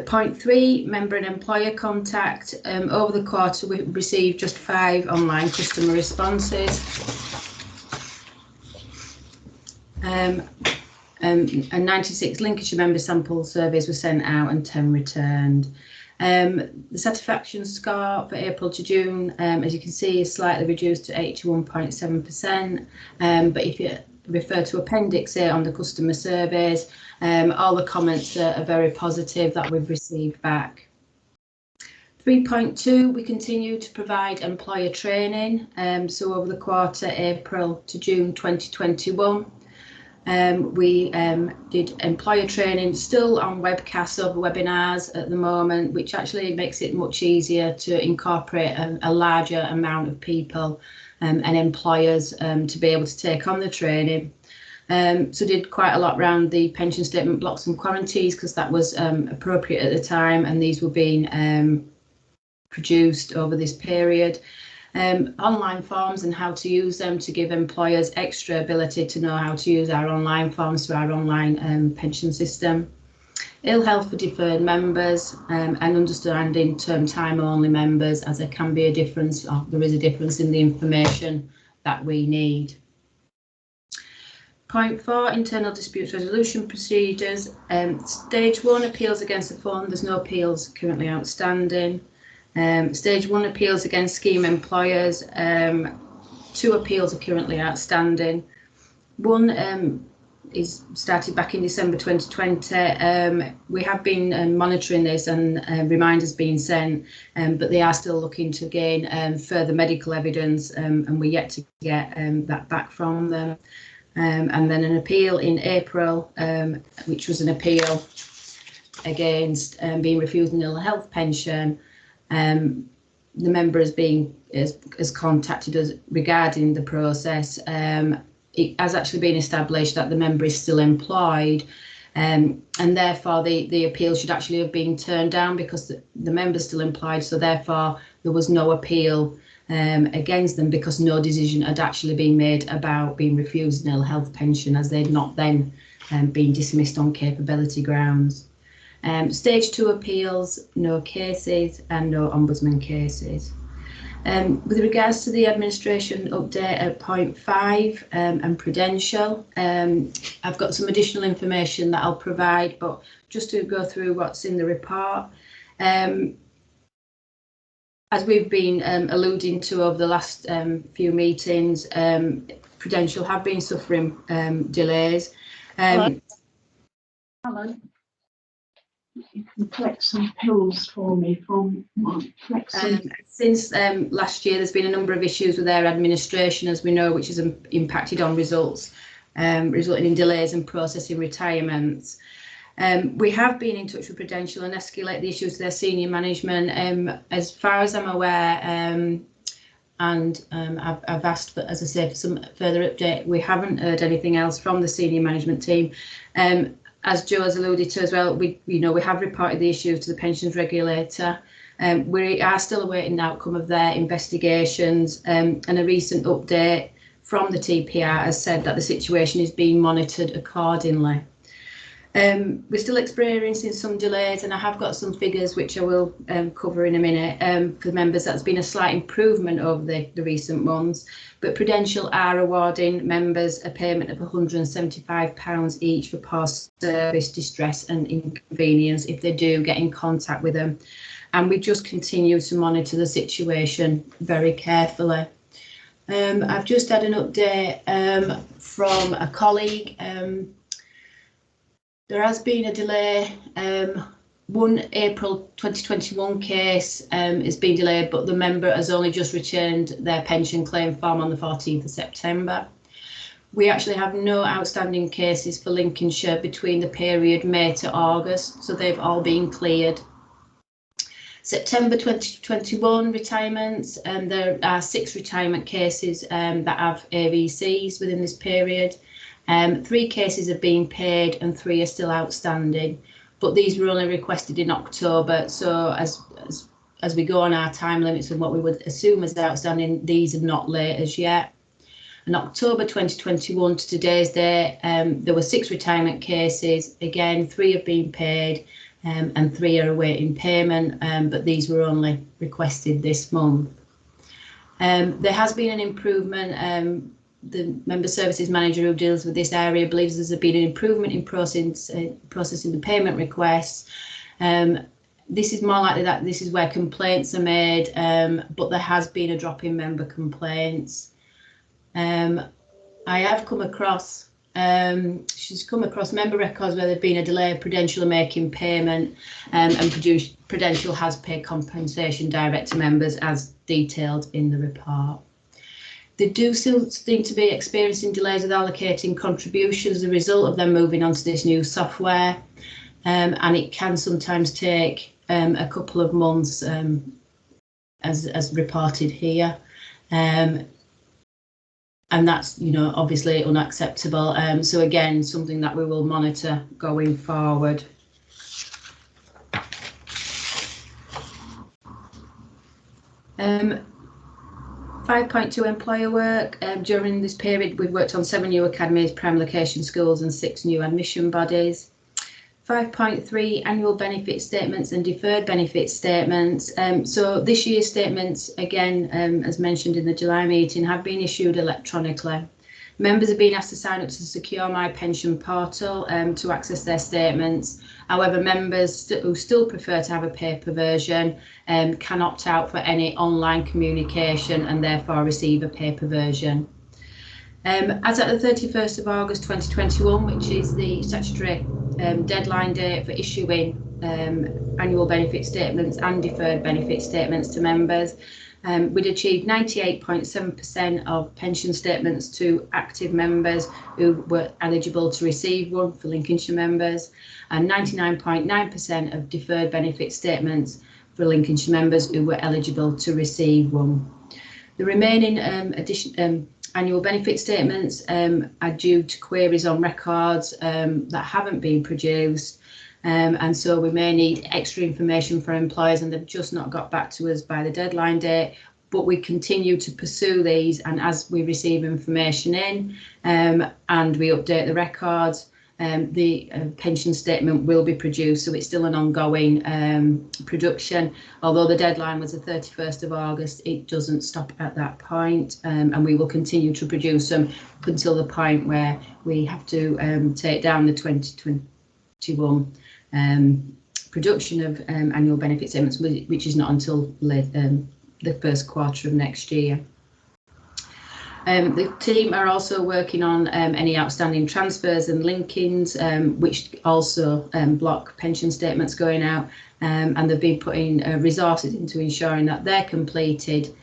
[SPEAKER 12] Point 3, member and employer contact. Over the quarter, we received just 5 online customer responses. And 96 Lincolnshire member sample surveys were sent out and 10 returned. The satisfaction score for April to June, as you can see, is slightly reduced to 81.7%. But if you refer to Appendix A on the customer surveys, all the comments are very positive that we've received back. 3.2, we continue to provide employer training. So over the quarter, April to June 2021, we did employer training still on webcasts over webinars at the moment, which actually makes it much easier to incorporate a larger amount of people and employers to be able to take on the training. So did quite a lot around the pension statement blocks and quaranties because that was appropriate at the time, and these were being produced over this period. Online forms and how to use them to give employers extra ability to know how to use our online forms through our online pension system. Ill health for deferred members and understanding term time only members, as there can be a difference, or there is a difference in the information that we need. Point 4, internal dispute resolution procedures. Stage 1, appeals against the fund. There's no appeals currently outstanding. Stage 1, appeals against scheme employers. 2 appeals are currently outstanding. 1 is started back in December 2020. We have been monitoring this and reminders being sent, but they are still looking to gain further medical evidence, and we're yet to get that back from them. And then an appeal in April, which was an appeal against being refused an ill health pension. The member has contacted us regarding the process. It has actually been established that the member is still employed, and therefore the appeal should actually have been turned down because the member is still employed. So therefore there was no appeal against them because no decision had actually been made about being refused an ill health pension, as they'd not then been dismissed on capability grounds. Stage 2 appeals, no cases and no ombudsman cases. With regards to the administration update at point 5 and prudential, I've got some additional information that I'll provide, but just to go through what's in the report. As we've been alluding to over the last few meetings, Prudential have been suffering delays.
[SPEAKER 13] Alan, you can collect some pills for me from
[SPEAKER 12] since last year, there's been a number of issues with their administration, as we know, which has impacted on results, resulting in delays in processing retirements. We have been in touch with Prudential and escalate the issues to their senior management. As far as I'm aware, I've asked, for, as I say, for some further update. We haven't heard anything else from the senior management team. As Joe has alluded to as well, we have reported the issues to the pensions regulator. We are still awaiting the outcome of their investigations, and a recent update from the TPR has said that the situation is being monitored accordingly. We're still experiencing some delays, and I have got some figures which I will cover in a minute for members. That's been a slight improvement over the recent months, but Prudential are awarding members a payment of £175 each for past service distress and inconvenience if they do get in contact with them. And we just continue to monitor the situation very carefully. I've just had an update from a colleague. There has been a delay. One April 2021 case has been delayed, but the member has only just returned their pension claim form on the 14th of September. We actually have no outstanding cases for Lincolnshire between the period May to August, so they've all been cleared. September 2021 retirements, there are 6 retirement cases that have AVCs within this period. 3 cases have been paid and 3 are still outstanding, but these were only requested in October. So as we go on our time limits and what we would assume as outstanding, these are not late as yet. In October 2021 to today's date, there were 6 retirement cases. Again, 3 have been paid and 3 are awaiting payment, but these were only requested this month. There has been an improvement. The member services manager who deals with this area believes there's been an improvement in processing the payment requests. This is more likely that this is where complaints are made, but there has been a drop in member complaints. I have come across, she's come across member records where there's been a delay of Prudential making payment, and Prudential has paid compensation direct to members as detailed in the report. They do still seem to be experiencing delays with allocating contributions as a result of them moving onto this new software, and it can sometimes take a couple of months, as reported here, and that's obviously unacceptable. So again, something that we will monitor going forward. Um, 5.2 employer work. During this period, we've worked on 7 new academies, prime location schools and 6 new admission bodies. 5.3 annual benefit statements and deferred benefit statements. So this year's statements, again, as mentioned in the July meeting, have been issued electronically. Members have been asked to sign up to the Secure My Pension portal to access their statements. However, members who still prefer to have a paper version can opt out for any online communication and therefore receive a paper version. As at the 31st of August 2021, which is the statutory deadline date for issuing annual benefit statements and deferred benefit statements to members, we'd achieved 98.7% of pension statements to active members who were eligible to receive one for Lincolnshire members, and 99.9% of deferred benefit statements for Lincolnshire members who were eligible to receive one. The remaining annual benefit statements are due to queries on records that haven't been produced, and so we may need extra information for employers, and they've just not got back to us by the deadline date. But we continue to pursue these, and as we receive information in and we update the records, the pension statement will be produced. So it's still an ongoing production. Although the deadline was the 31st of August, it doesn't stop at that point, and we will continue to produce them up until the point where we have to take down the 2021 production of annual benefit statements, which is not until late, the first quarter of next year. The team are also working on any outstanding transfers and linkings, which also block pension statements going out, and they've been putting resources into ensuring that they're completed,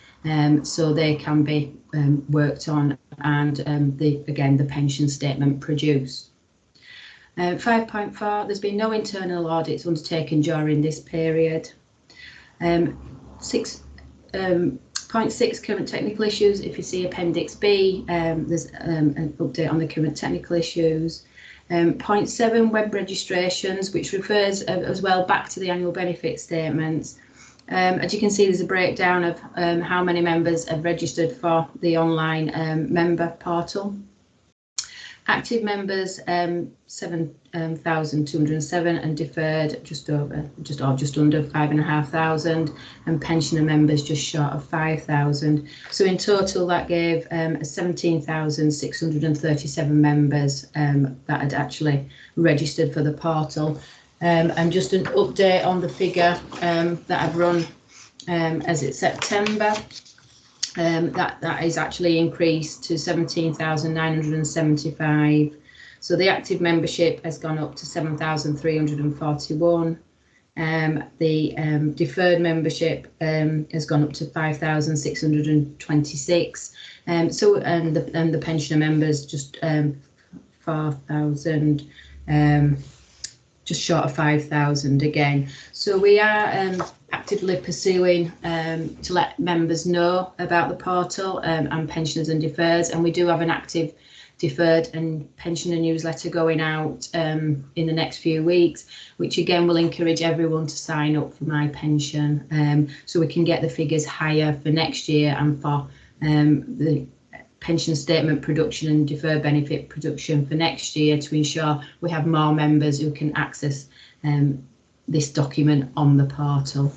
[SPEAKER 12] so they can be worked on and the pension statement produced. 5.4, there's been no internal audits undertaken during this period. 6.6, current technical issues. If you see Appendix B, there's an update on the current technical issues. 0.7, web registrations, which refers as well back to the annual benefit statements. As you can see, there's a breakdown of how many members have registered for the online member portal. Active members 7,207 and deferred just under 5,500, and pensioner members just short of 5,000. So in total, that gave 17,637 members that had actually registered for the portal. And just an update on the figure that I've run as it's September. That is actually increased to 17,975. So the active membership has gone up to 7,341. The deferred membership has gone up to 5,626. So and the pensioner members just 4,000, just short of 5,000 again. So we are actively pursuing to let members know about the portal and pensioners and deferreds, and we do have an active deferred and pensioner newsletter going out in the next few weeks, which again will encourage everyone to sign up for My Pension, so we can get the figures higher for next year and for the pension statement production and deferred benefit production for next year, to ensure we have more members who can access this document on the portal.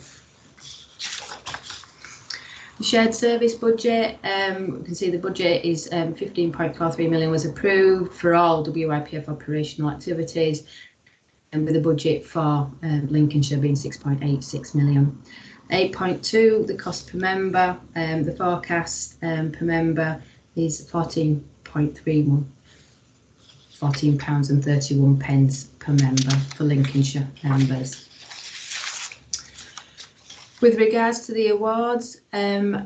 [SPEAKER 12] The shared service budget, you can see the budget is 15.43 million was approved for all WIPF operational activities, and with a budget for Lincolnshire being 6.86 million. 8.2, the cost per member, the forecast per member is £14.31 £14.31 per member for Lincolnshire members. With regards to the awards, at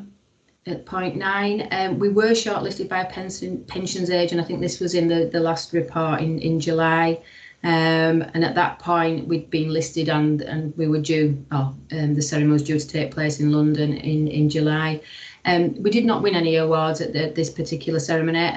[SPEAKER 12] point 9, we were shortlisted by Pensions Age, and I think this was in the last report in July. And at that point, we'd been listed and we were due, the ceremony was due to take place in London in July. We did not win any awards at this particular ceremony.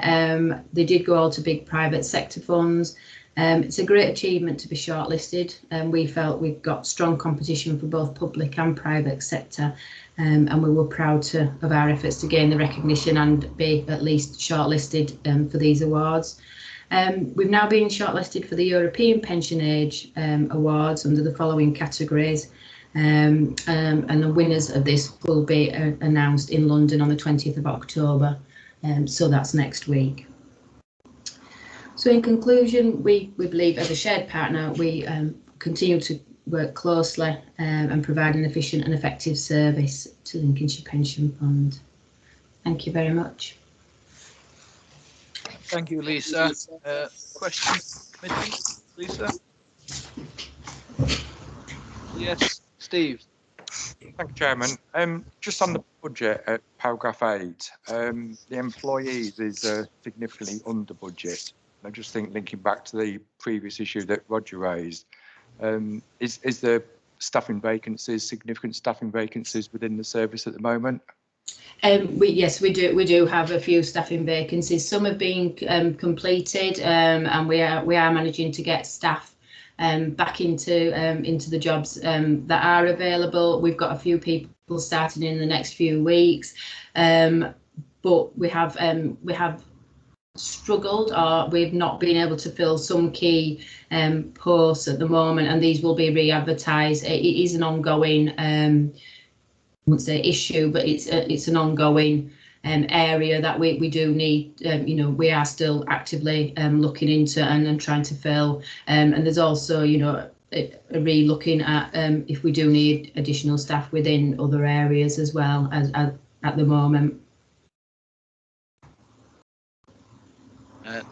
[SPEAKER 12] They did go all to big private sector funds. It's a great achievement to be shortlisted, and we felt we've got strong competition for both public and private sector, and we were proud of our efforts to gain the recognition and be at least shortlisted for these awards. We've now been shortlisted for the European Pension Age Awards under the following categories, and the winners of this will be announced in London on the 20th of October, so that's next week. So in conclusion, we believe as a shared partner, we continue to work closely and provide an efficient and effective service to Lincolnshire Pension Fund. Thank you very much.
[SPEAKER 1] Thank you, Lisa. Questions, committee? Lisa? Yes, Steve.
[SPEAKER 4] Thank you, Chairman. Just on the budget at paragraph 8, the employees is significantly under budget. I just think, linking back to the previous issue that Roger raised, is there staffing vacancies, significant staffing vacancies within the service at the moment?
[SPEAKER 12] Yes, we do have a few staffing vacancies. Some have been completed, and we are managing to get staff back into the jobs that are available. We've got a few people starting in the next few weeks, but we have struggled, or we've not been able to fill some key posts at the moment, and these will be re-advertised. It is an ongoing, I wouldn't say issue, but it's an ongoing area that we do need. We are still actively looking into and trying to fill, and there's also a re-looking at if we do need additional staff within other areas as well as at the moment.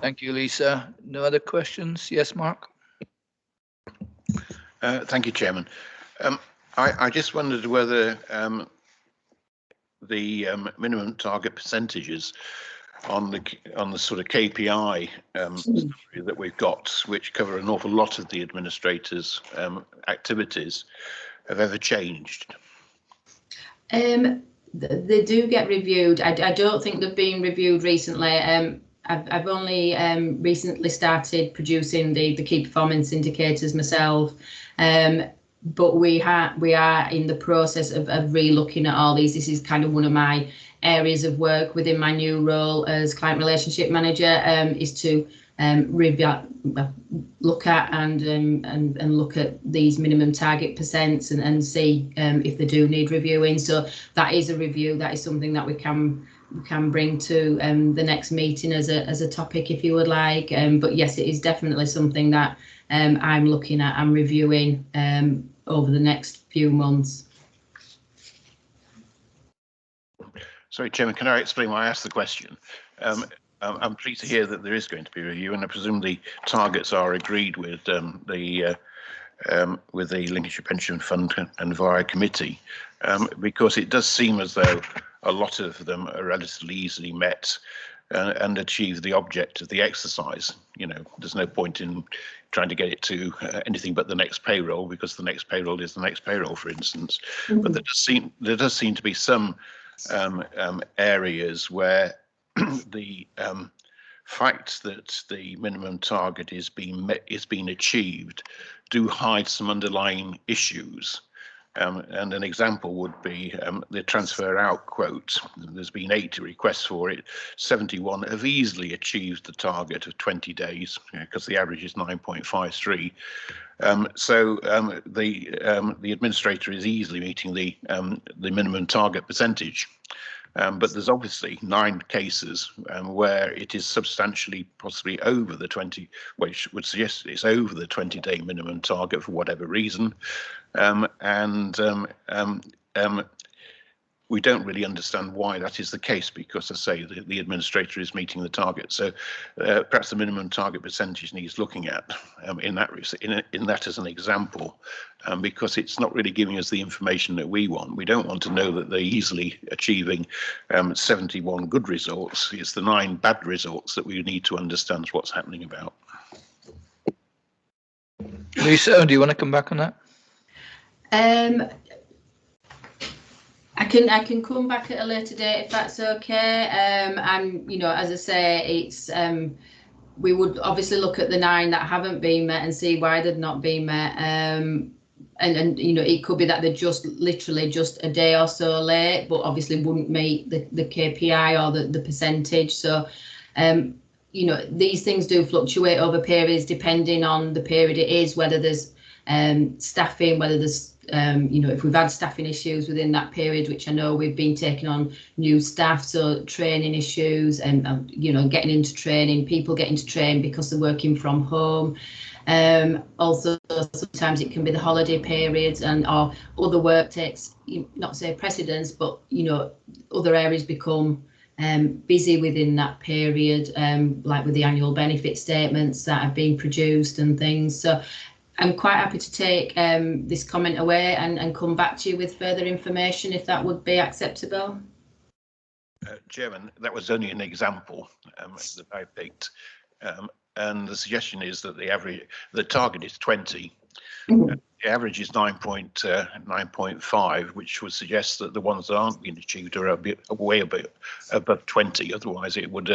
[SPEAKER 1] Thank you, Lisa. No other questions? Yes, Mark?
[SPEAKER 7] Thank you, Chairman. I just wondered whether the minimum target percentages on the sort of KPI summary that we've got, which cover an awful lot of the administrators' activities, have ever changed?
[SPEAKER 12] They do get reviewed. I don't think they've been reviewed recently. I've only recently started producing the key performance indicators myself, but we are in the process of re-looking at all these. This is kind of one of my areas of work within my new role as client relationship manager, is to look at and look at these minimum target percents and see if they do need reviewing. So that is a review. That is something that we can bring to the next meeting as a topic, if you would like. But yes, it is definitely something that I'm looking at and reviewing over the next few months.
[SPEAKER 7] Sorry, Chairman, can I explain why I asked the question? I'm pleased to hear that there is going to be a review, and I presume the targets are agreed with the Lincolnshire Pension Fund and via committee, because it does seem as though a lot of them are relatively easily met and achieve the object of the exercise. You know, there's no point in trying to get it to anything but the next payroll, because the next payroll is the next payroll, for instance. Mm-hmm. But there does seem to be some areas where the fact that the minimum target is being achieved do hide some underlying issues. And an example would be the transfer out quote. There's been 80 requests for it. 71 have easily achieved the target of 20 days, because the average is 9.53. So the administrator is easily meeting the minimum target percentage. But there's obviously 9 cases where it is substantially, possibly over the 20, which would suggest it's over the 20-day minimum target for whatever reason. We don't really understand why that is the case, because, as I say, the administrator is meeting the target. So perhaps the minimum target percentage needs looking at in that as an example, because it's not really giving us the information that we want. We don't want to know that they're easily achieving 71 good results. It's the 9 bad results that we need to understand what's happening about.
[SPEAKER 1] Lisa, do you want to come back on that?
[SPEAKER 12] I can come back at a later date if that's okay. And you know, as I say, it's we would obviously look at the 9 that haven't been met and see why they've not been met. And you know, it could be that they're just literally just a day or so late, but obviously wouldn't meet the KPI or the percentage. So you know, these things do fluctuate over periods depending on the period it is, whether there's staffing, whether there's you know, if we've had staffing issues within that period, which I know we've been taking on new staff, so training issues and you know, getting into training, people getting to train because they're working from home. Also, sometimes it can be the holiday periods or other work takes, not say precedence, but you know, other areas become busy within that period, like with the annual benefit statements that have been produced and things. So I'm quite happy to take this comment away and come back to you with further information if that would be acceptable.
[SPEAKER 7] Chairman, that was only an example that I picked, and the suggestion is that the target is 20. The average is 9.5, which would suggest that the ones that aren't being achieved are way above 20. Otherwise, it would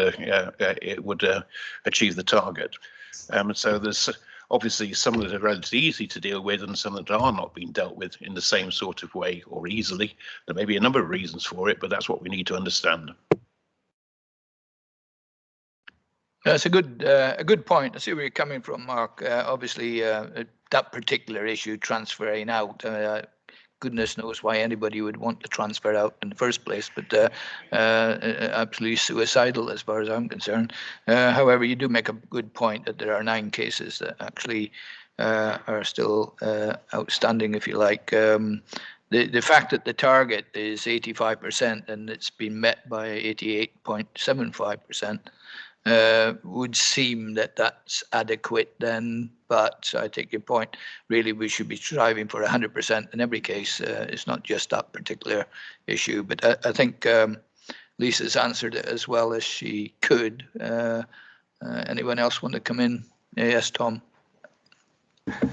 [SPEAKER 7] achieve the target. So there's obviously some that are relatively easy to deal with and some that are not being dealt with in the same sort of way or easily. There may be a number of reasons for it, but that's what we need to understand.
[SPEAKER 1] That's a good point. I see where you're coming from, Mark. Obviously, that particular issue, transferring out, goodness knows why anybody would want to transfer out in the first place, but absolutely suicidal as far as I'm concerned. However, you do make a good point that there are 9 cases that actually are still outstanding, if you like. The fact that the target is 85% and it's been met by 88.75%, would seem that that's adequate then, but I take your point. Really, we should be striving for 100% in every case. It's not just that particular issue, but I think Lisa's answered it as well as she could. Anyone else want to come in? Yes, Tom.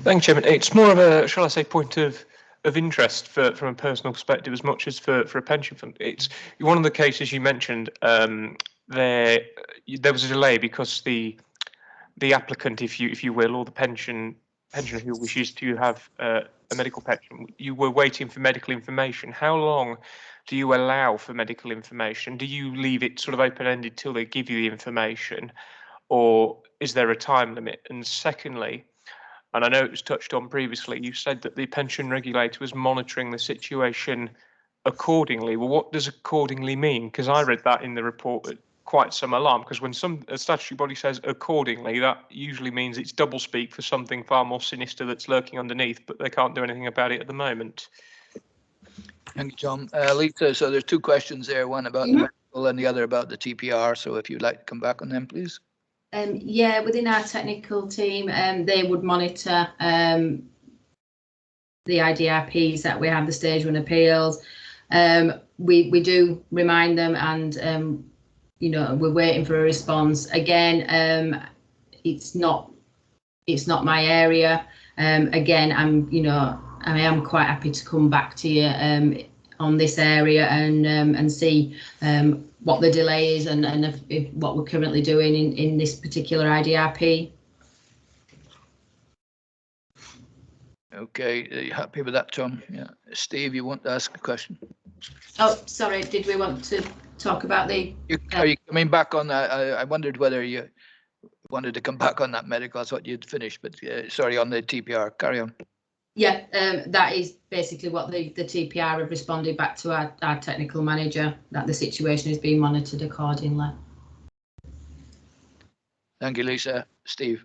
[SPEAKER 6] Thank you, Chairman. It's more of a, shall I say, point of interest from a personal perspective as much as for a pension fund. It's one of the cases you mentioned. There was a delay because the applicant, if you will, or the pensioner who wishes to have a medical pension, you were waiting for medical information. How long do you allow for medical information? Do you leave it sort of open-ended till they give you the information, or is there a time limit? And secondly, and I know it was touched on previously, you said that the pension regulator was monitoring the situation accordingly. Well, what does accordingly mean? Because I read that in the report at quite some alarm, because when a statutory body says accordingly, that usually means it's doublespeak for something far more sinister that's lurking underneath, but they can't do anything about it at the moment.
[SPEAKER 1] Thank you, Tom. Lisa, so there's two questions there, one about the medical and the other about the TPR. So if you'd like to come back on them, please.
[SPEAKER 12] Yeah, within our technical team, they would monitor the IDRPs that we have, the stage 1 appeals. We do remind them, and you know, we're waiting for a response. Again, it's not my area. Again, I am quite happy to come back to you on this area and see what the delay is and if what we're currently doing in this particular IDRP.
[SPEAKER 1] Okay, are you happy with that, Tom? Yeah. Steve, you want to ask a question?
[SPEAKER 12] Oh, sorry, did we want to talk about the...
[SPEAKER 1] Are you coming back on that? I wondered whether you wanted to come back on that medical. I thought you'd finished, but sorry, on the TPR, carry on.
[SPEAKER 12] Yeah, that is basically what the TPR have responded back to our technical manager, that the situation is being monitored accordingly.
[SPEAKER 1] Thank you, Lisa. Steve.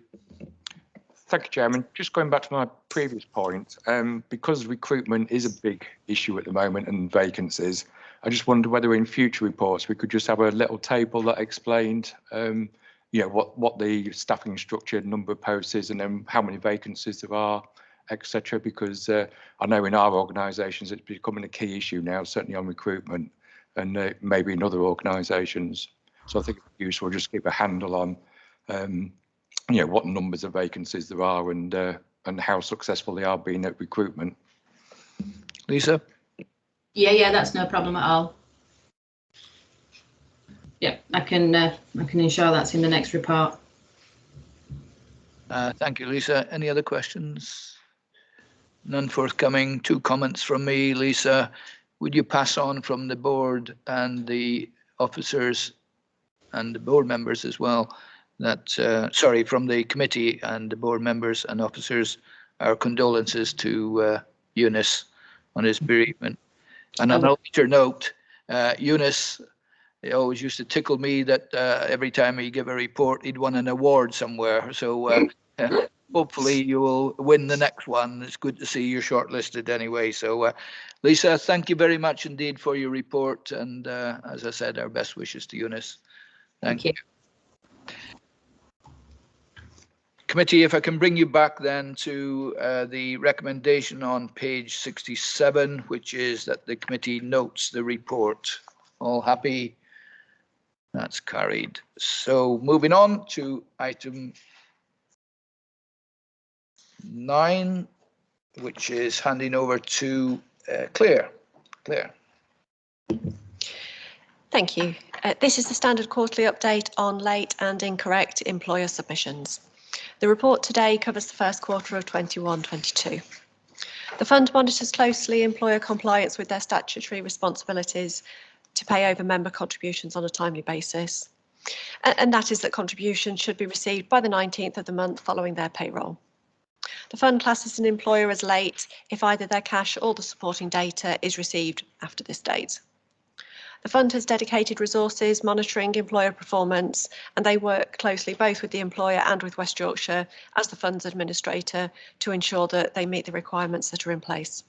[SPEAKER 4] Thank you, Chairman. Just going back to my previous point, because recruitment is a big issue at the moment and vacancies, I just wonder whether in future reports we could just have a little table that explained, you know, what the staffing structure, number of posts is, and then how many vacancies there are, etc. Because I know in our organisations it's becoming a key issue now, certainly on recruitment, and maybe in other organisations. So I think it's useful just to keep a handle on, you know, what numbers of vacancies there are and how successful they are being at recruitment.
[SPEAKER 1] Lisa?
[SPEAKER 12] Yeah, that's no problem at all. Yeah, I can ensure that's in the next report.
[SPEAKER 1] Thank you, Lisa. Any other questions? None forthcoming. 2 comments from me. Lisa, would you pass on from the board and the officers and the board members as well that, sorry, from the committee and the board members and officers, our condolences to Eunice on his bereavement. And on a later note, Eunice, it always used to tickle me that every time he gave a report, he'd won an award somewhere. So hopefully you will win the next one. It's good to see you're shortlisted anyway. So Lisa, thank you very much indeed for your report. And as I said, our best wishes to Eunice. Thank you. Committee, if I can bring you back then to the recommendation on page 67, which is that the committee notes the report. All happy? That's carried. So moving on to item 9, which is handing over to Claire. Claire.
[SPEAKER 9] Thank you. This is the standard quarterly update on late and incorrect employer submissions. The report today covers the first quarter of 21-22. The fund monitors closely employer compliance with their statutory responsibilities to pay over member contributions on a timely basis. And that is that contributions should be received by the 19th of the month following their payroll. The fund classes an employer as late if either their cash or the supporting data is received after this date. The fund has dedicated resources monitoring employer performance, and they work closely both with the employer and with West Yorkshire as the fund's administrator to ensure that they meet the requirements that are in place.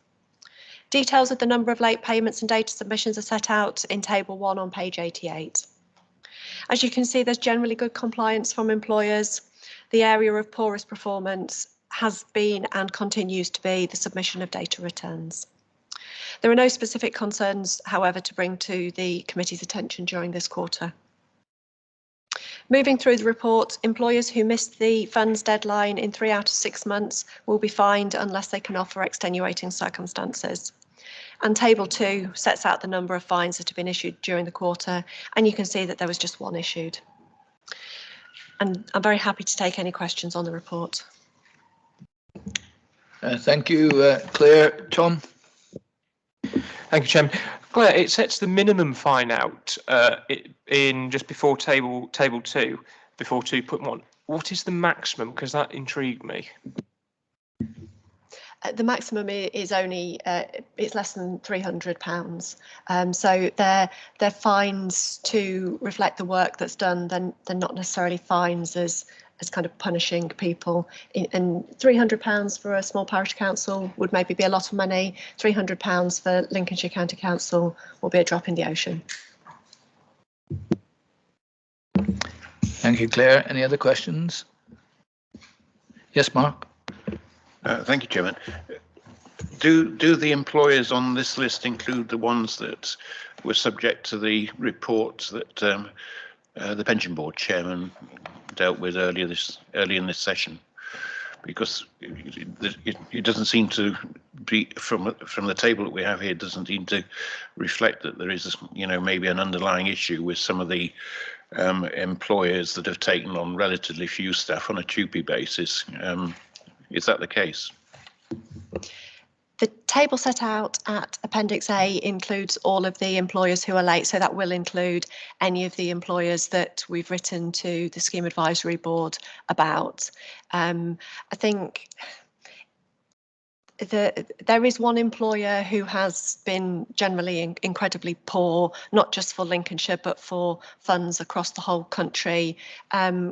[SPEAKER 9] Details of the number of late payments and data submissions are set out in Table 1 on page 88. As you can see, there's generally good compliance from employers. The area of poorest performance has been and continues to be the submission of data returns. There are no specific concerns, however, to bring to the committee's attention during this quarter. Moving through the report, employers who missed the funds deadline in 3 out of 6 months will be fined unless they can offer extenuating circumstances. And Table 2 sets out the number of fines that have been issued during the quarter, and you can see that there was just one issued. And I'm very happy to take any questions on the report.
[SPEAKER 1] Thank you, Claire. Tom?
[SPEAKER 6] Thank you, Chairman. Claire, it sets the minimum fine out in just before table 2, before 2.1. What is the maximum? Because that intrigued me.
[SPEAKER 9] The maximum is only it's less than £300. So they're fines to reflect the work that's done. Then they're not necessarily fines as kind of punishing people. And £300 for a small parish council would maybe be a lot of money. £300 for Lincolnshire County Council will be a drop in the ocean.
[SPEAKER 1] Thank you, Claire. Any other questions? Yes, Mark?
[SPEAKER 7] Thank you, Chairman. Do the employers on this list include the ones that were subject to the report that the pension board chairman dealt with early in this session? Because it doesn't seem to be from the table that we have here, doesn't seem to reflect that there is, maybe an underlying issue with some of the employers that have taken on relatively few staff on a TUPE basis. Is that the case?
[SPEAKER 9] The table set out at Appendix A includes all of the employers who are late, so that will include any of the employers that we've written to the Scheme Advisory Board about. I think there is one employer who has been generally incredibly poor, not just for Lincolnshire, but for funds across the whole country.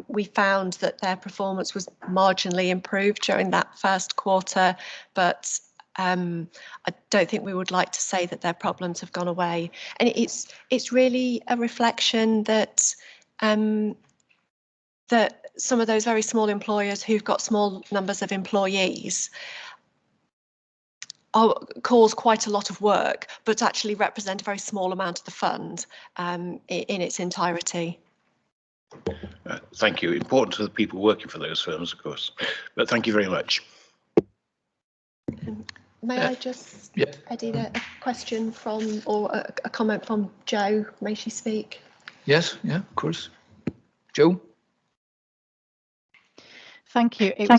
[SPEAKER 9] We found that their performance was marginally improved during that first quarter, but I don't think we would like to say that their problems have gone away. And it's really a reflection that that some of those very small employers who've got small numbers of employees cause quite a lot of work, but actually represent a very small amount of the fund in its entirety.
[SPEAKER 7] Thank you. Important to the people working for those firms, of course. But thank you very much.
[SPEAKER 9] May I just edit a question from, or a comment from Jo? May she speak?
[SPEAKER 1] Yes, yeah, of course. Jo?
[SPEAKER 10] Thank you. It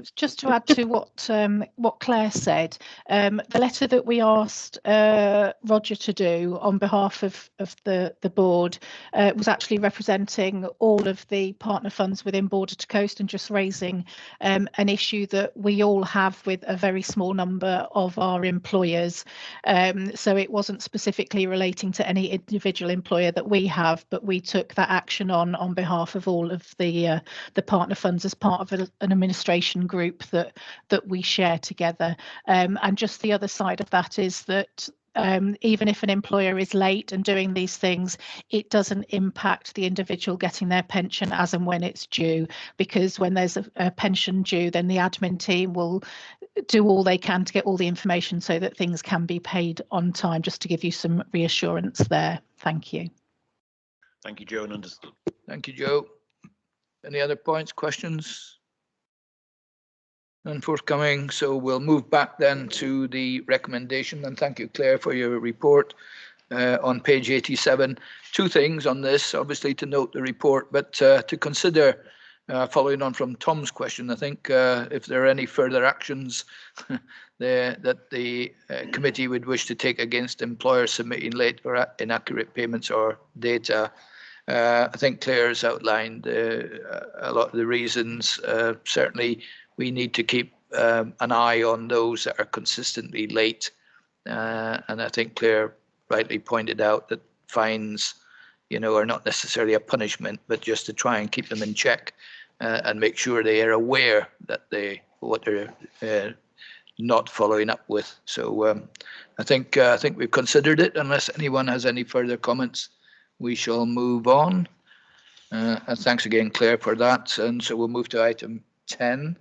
[SPEAKER 10] was just to add to what Claire said. The letter that we asked Roger to do on behalf of the board was actually representing all of the partner funds within Border to Coast and just raising an issue that we all have with a very small number of our employers. So it wasn't specifically relating to any individual employer that we have, but we took that action on behalf of all of the partner funds as part of an administration group that we share together. And just the other side of that is that even if an employer is late and doing these things, it doesn't impact the individual getting their pension as and when it's due, because when there's a pension due, then the admin team will do all they can to get all the information so that things can be paid on time, just to give you some reassurance there. Thank you.
[SPEAKER 7] Thank you, Jo, and understood.
[SPEAKER 1] Thank you, Jo. Any other points, questions? None forthcoming, so we'll move back then to the recommendation. And thank you, Claire, for your report on page 87. Two things on this, obviously to note the report, but to consider, following on from Tom's question, I think if there are any further actions that the committee would wish to take against employers submitting late or inaccurate payments or data. I think Claire has outlined a lot of the reasons. Certainly, we need to keep an eye on those that are consistently late. And I think Claire rightly pointed out that fines, are not necessarily a punishment, but just to try and keep them in check and make sure they are aware that what they're not following up with. So I think we've considered it. Unless anyone has any further comments, we shall move on. And thanks again, Claire, for that. And so we'll move to item 10.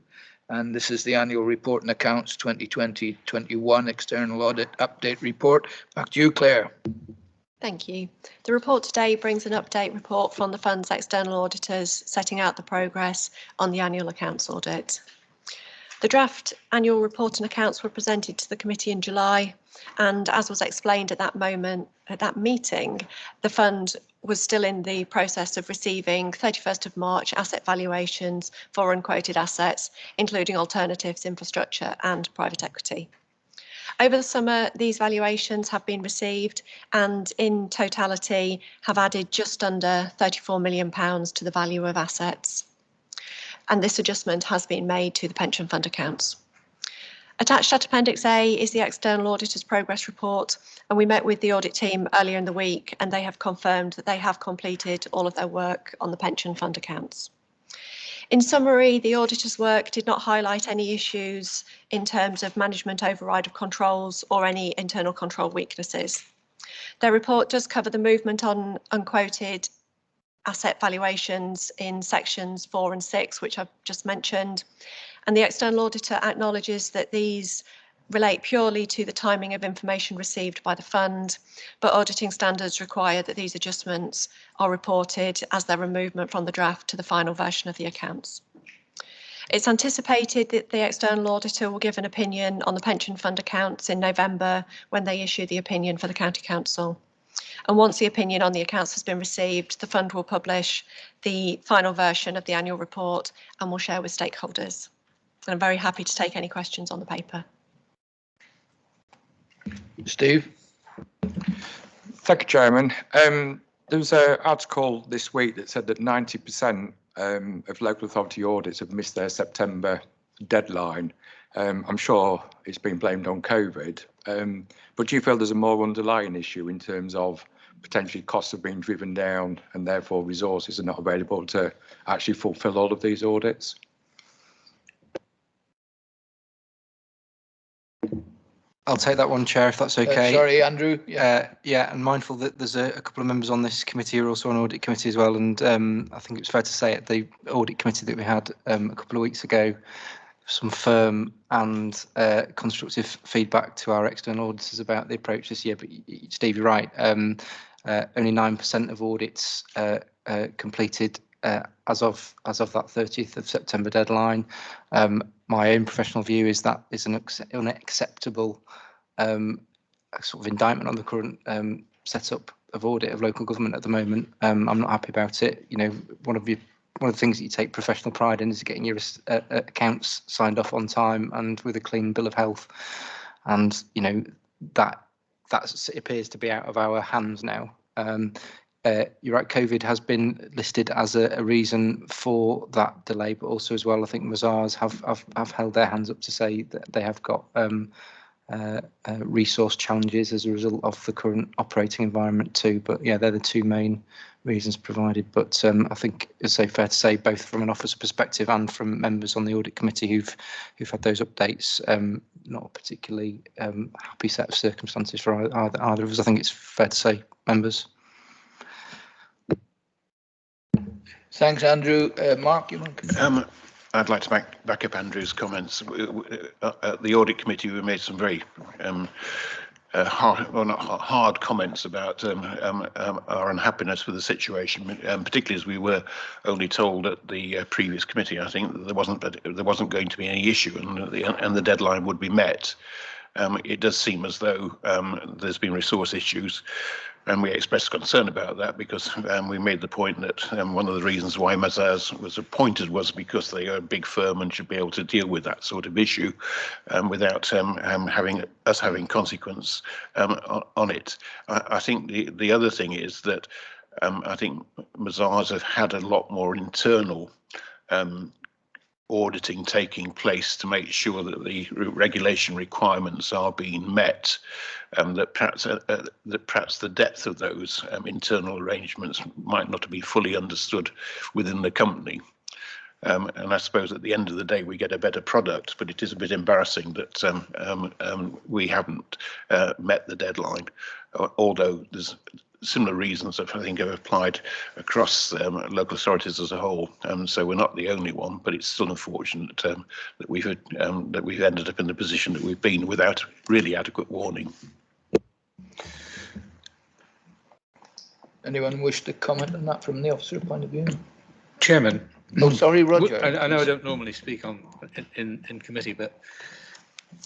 [SPEAKER 1] And this is the annual report and accounts 2020-21 external audit update report. Back to you, Claire.
[SPEAKER 9] Thank you. The report today brings an update report from the fund's external auditors setting out the progress on the annual accounts audit. The draft annual report and accounts were presented to the committee in July, and as was explained at that meeting, the fund was still in the process of receiving 31st of March asset valuations for unquoted assets, including alternatives, infrastructure and private equity. Over the summer, these valuations have been received and in totality have added just under £34 million to the value of assets. And this adjustment has been made to the pension fund accounts. Attached at Appendix A is the external auditor's progress report, and we met with the audit team earlier in the week and they have confirmed that they have completed all of their work on the pension fund accounts. In summary, the auditor's work did not highlight any issues in terms of management override of controls or any internal control weaknesses. Their report does cover the movement on unquoted asset valuations in sections 4 and 6, which I've just mentioned. And the external auditor acknowledges that these relate purely to the timing of information received by the fund, but auditing standards require that these adjustments are reported as their movement from the draft to the final version of the accounts. It's anticipated that the external auditor will give an opinion on the pension fund accounts in November when they issue the opinion for the County Council. And once the opinion on the accounts has been received, the fund will publish the final version of the annual report and will share with stakeholders. And I'm very happy to take any questions on the paper.
[SPEAKER 1] Steve?
[SPEAKER 4] Thank you, Chairman. There was an article this week that said that 90% of local authority audits have missed their September deadline. I'm sure it's been blamed on COVID, but do you feel there's a more underlying issue in terms of potentially costs have been driven down and therefore resources are not available to actually fulfil all of these audits?
[SPEAKER 14] I'll take that one, Chair, if that's okay.
[SPEAKER 1] Sorry, Andrew.
[SPEAKER 14] Yeah, I'm mindful that there's a couple of members on this committee who are also on audit committee as well, and I think it's fair to say at the audit committee that we had a couple of weeks ago, some firm and constructive feedback to our external auditors about the approach this year. But Steve, you're right. Only 9% of audits completed as of that 30th of September deadline. My own professional view is that is an unacceptable sort of indictment on the current setup of audit of local government at the moment. I'm not happy about it. You know, one of the things that you take professional pride in is getting your accounts signed off on time and with a clean bill of health. And you know that appears to be out of our hands now. You're right, COVID has been listed as a reason for that delay, but also as well, I think Mazars have held their hands up to say that they have got resource challenges as a result of the current operating environment too. But yeah, they're the two main reasons provided. But I think it's fair to say, both from an officer perspective and from members on the audit committee who've had those updates, not a particularly happy set of circumstances for either of us. I think it's fair to say, members.
[SPEAKER 1] Thanks, Andrew. Mark, you want to
[SPEAKER 7] I'd like to back up Andrew's comments. At the audit committee, we made some very hard comments about our unhappiness with the situation, particularly as we were only told at the previous committee, I think, that there wasn't going to be any issue and the deadline would be met. It does seem as though there's been resource issues. And we expressed concern about that because we made the point that one of the reasons why Mazars was appointed was because they are a big firm and should be able to deal with that sort of issue without having consequence on it. I think the other thing is that I think Mazars have had a lot more internal auditing taking place to make sure that the regulation requirements are being met, that perhaps the depth of those internal arrangements might not be fully understood within the company. And I suppose at the end of the day we get a better product, but it is a bit embarrassing that we haven't met the deadline. although there's similar reasons that I think have applied across local authorities as a whole. So we're not the only one, but it's still unfortunate that we've ended up in the position that we've been without really adequate warning.
[SPEAKER 1] Anyone wish to comment on that from the officer point of view?
[SPEAKER 8] Chairman.
[SPEAKER 1] Oh, sorry, Roger.
[SPEAKER 8] I know I don't normally speak on in committee, but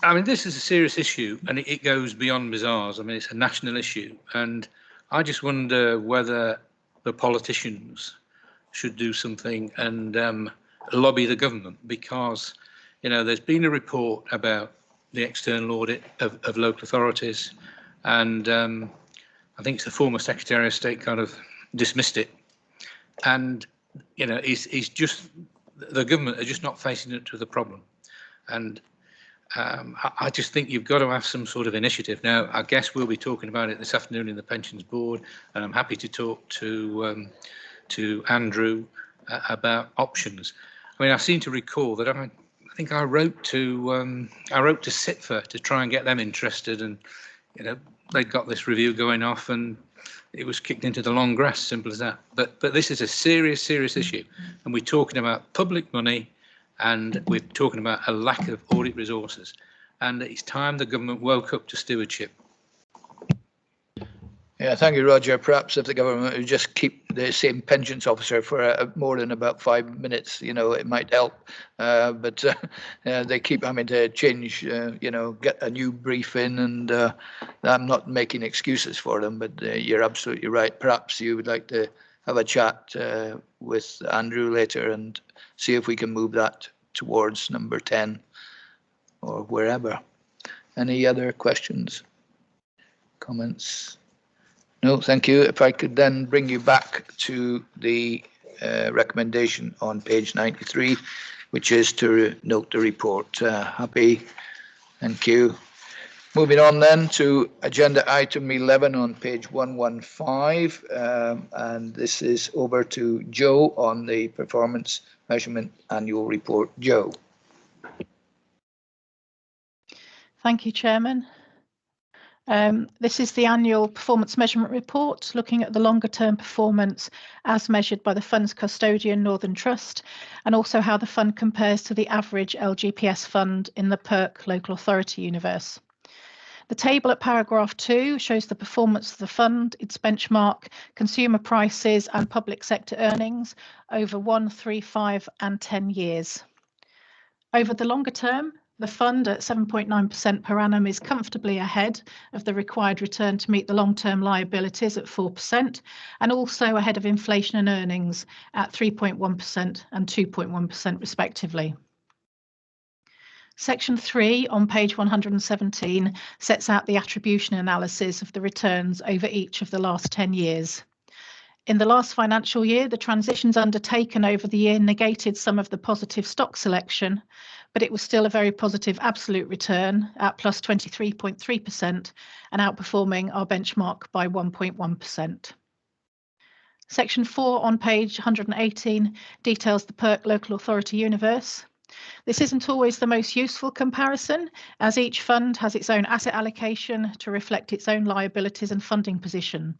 [SPEAKER 8] I mean, this is a serious issue and it goes beyond bazaars. I mean, it's a national issue, and I just wonder whether the politicians should do something and lobby the government, because, you know, there's been a report about the external audit of local authorities, and I think it's the former Secretary of State kind of dismissed it. And, you know, he's just, the government are just not facing it to the problem. And I just think you've got to have some sort of initiative. Now, I guess we'll be talking about it this afternoon in the Pensions Board, and I'm happy to talk to Andrew about options. I mean, I seem to recall that I think I wrote to SITFA to try and get them interested, and you know, they got this review going off, and it was kicked into the long grass. Simple as that. But this is a serious issue, and we're talking about public money. And we're talking about a lack of audit resources, and it's time the government woke up to stewardship.
[SPEAKER 1] Yeah, thank you, Roger. Perhaps if the government would just keep the same pensions officer for more than about 5 minutes, you know, it might help. But they keep having to change, you know, get a new brief in, and I'm not making excuses for them, but you're absolutely right. Perhaps you would like to have a chat with Andrew later and see if we can move that towards number 10 or wherever. Any other questions, comments? No, thank you. If I could then bring you back to the recommendation on page 93, which is to note the report. Happy? Thank you. Moving on then to agenda item 11 on page 115, and this is over to Joe on the performance measurement annual report. Joe.
[SPEAKER 10] Thank you, Chairman. This is the annual performance measurement report, looking at the longer term performance as measured by the fund's custodian, Northern Trust, and also how the fund compares to the average LGPS fund in the PERC local authority universe. The table at paragraph 2 shows the performance of the fund, its benchmark, consumer prices and public sector earnings over 1, 3, 5 and 10 years. Over the longer term, the fund at 7.9% per annum is comfortably ahead of the required return to meet the long-term liabilities at 4%, and also ahead of inflation and earnings at 3.1% and 2.1% respectively. Section 3 on page 117 sets out the attribution analysis of the returns over each of the last 10 years. In the last financial year, the transitions undertaken over the year negated some of the positive stock selection, but it was still a very positive absolute return at plus 23.3% and outperforming our benchmark by 1.1%. Section 4 on page 118 details the PERC local authority universe. This isn't always the most useful comparison, as each fund has its own asset allocation to reflect its own liabilities and funding position.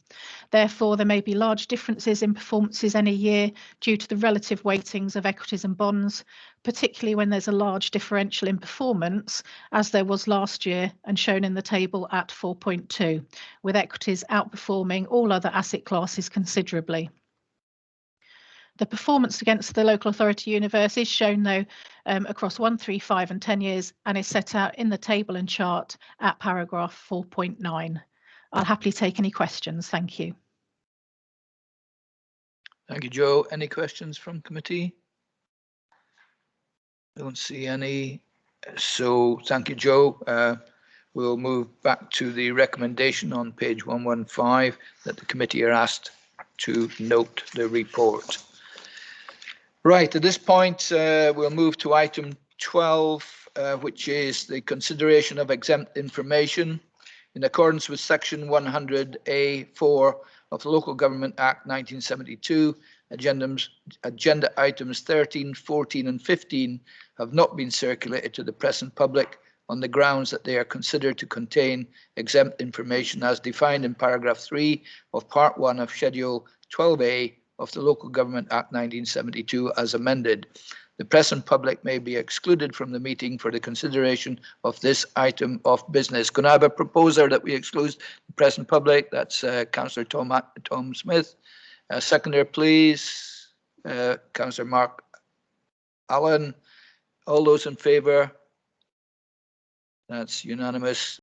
[SPEAKER 10] Therefore, there may be large differences in performances any year due to the relative weightings of equities and bonds, particularly when there's a large differential in performance, as there was last year and shown in the table at 4.2, with equities outperforming all other asset classes considerably. The performance against the local authority universe is shown, though, across 1, 3, 5 and 10 years, and is set out in the table and chart at paragraph 4.9. I'll happily take any questions. Thank you.
[SPEAKER 1] Thank you, Joe. Any questions from committee? Don't see any. So thank you, Joe. We'll move back to the recommendation on page 115 that the committee are asked to note the report. Right, at this point, we'll move to item 12, which is the consideration of exempt information. In accordance with section 100A4 of the Local Government Act 1972, agenda items 13, 14 and 15 have not been circulated to the press and public on the grounds that they are considered to contain exempt information as defined in paragraph 3 of Part 1 of Schedule 12A of the Local Government Act 1972 as amended. The press and public may be excluded from the meeting for the consideration of this item of business. Can I have a proposer that we exclude the press and public? That's Councillor Tom Smith. Seconder, please. Councillor Mark Allen. All those in favour? That's unanimous.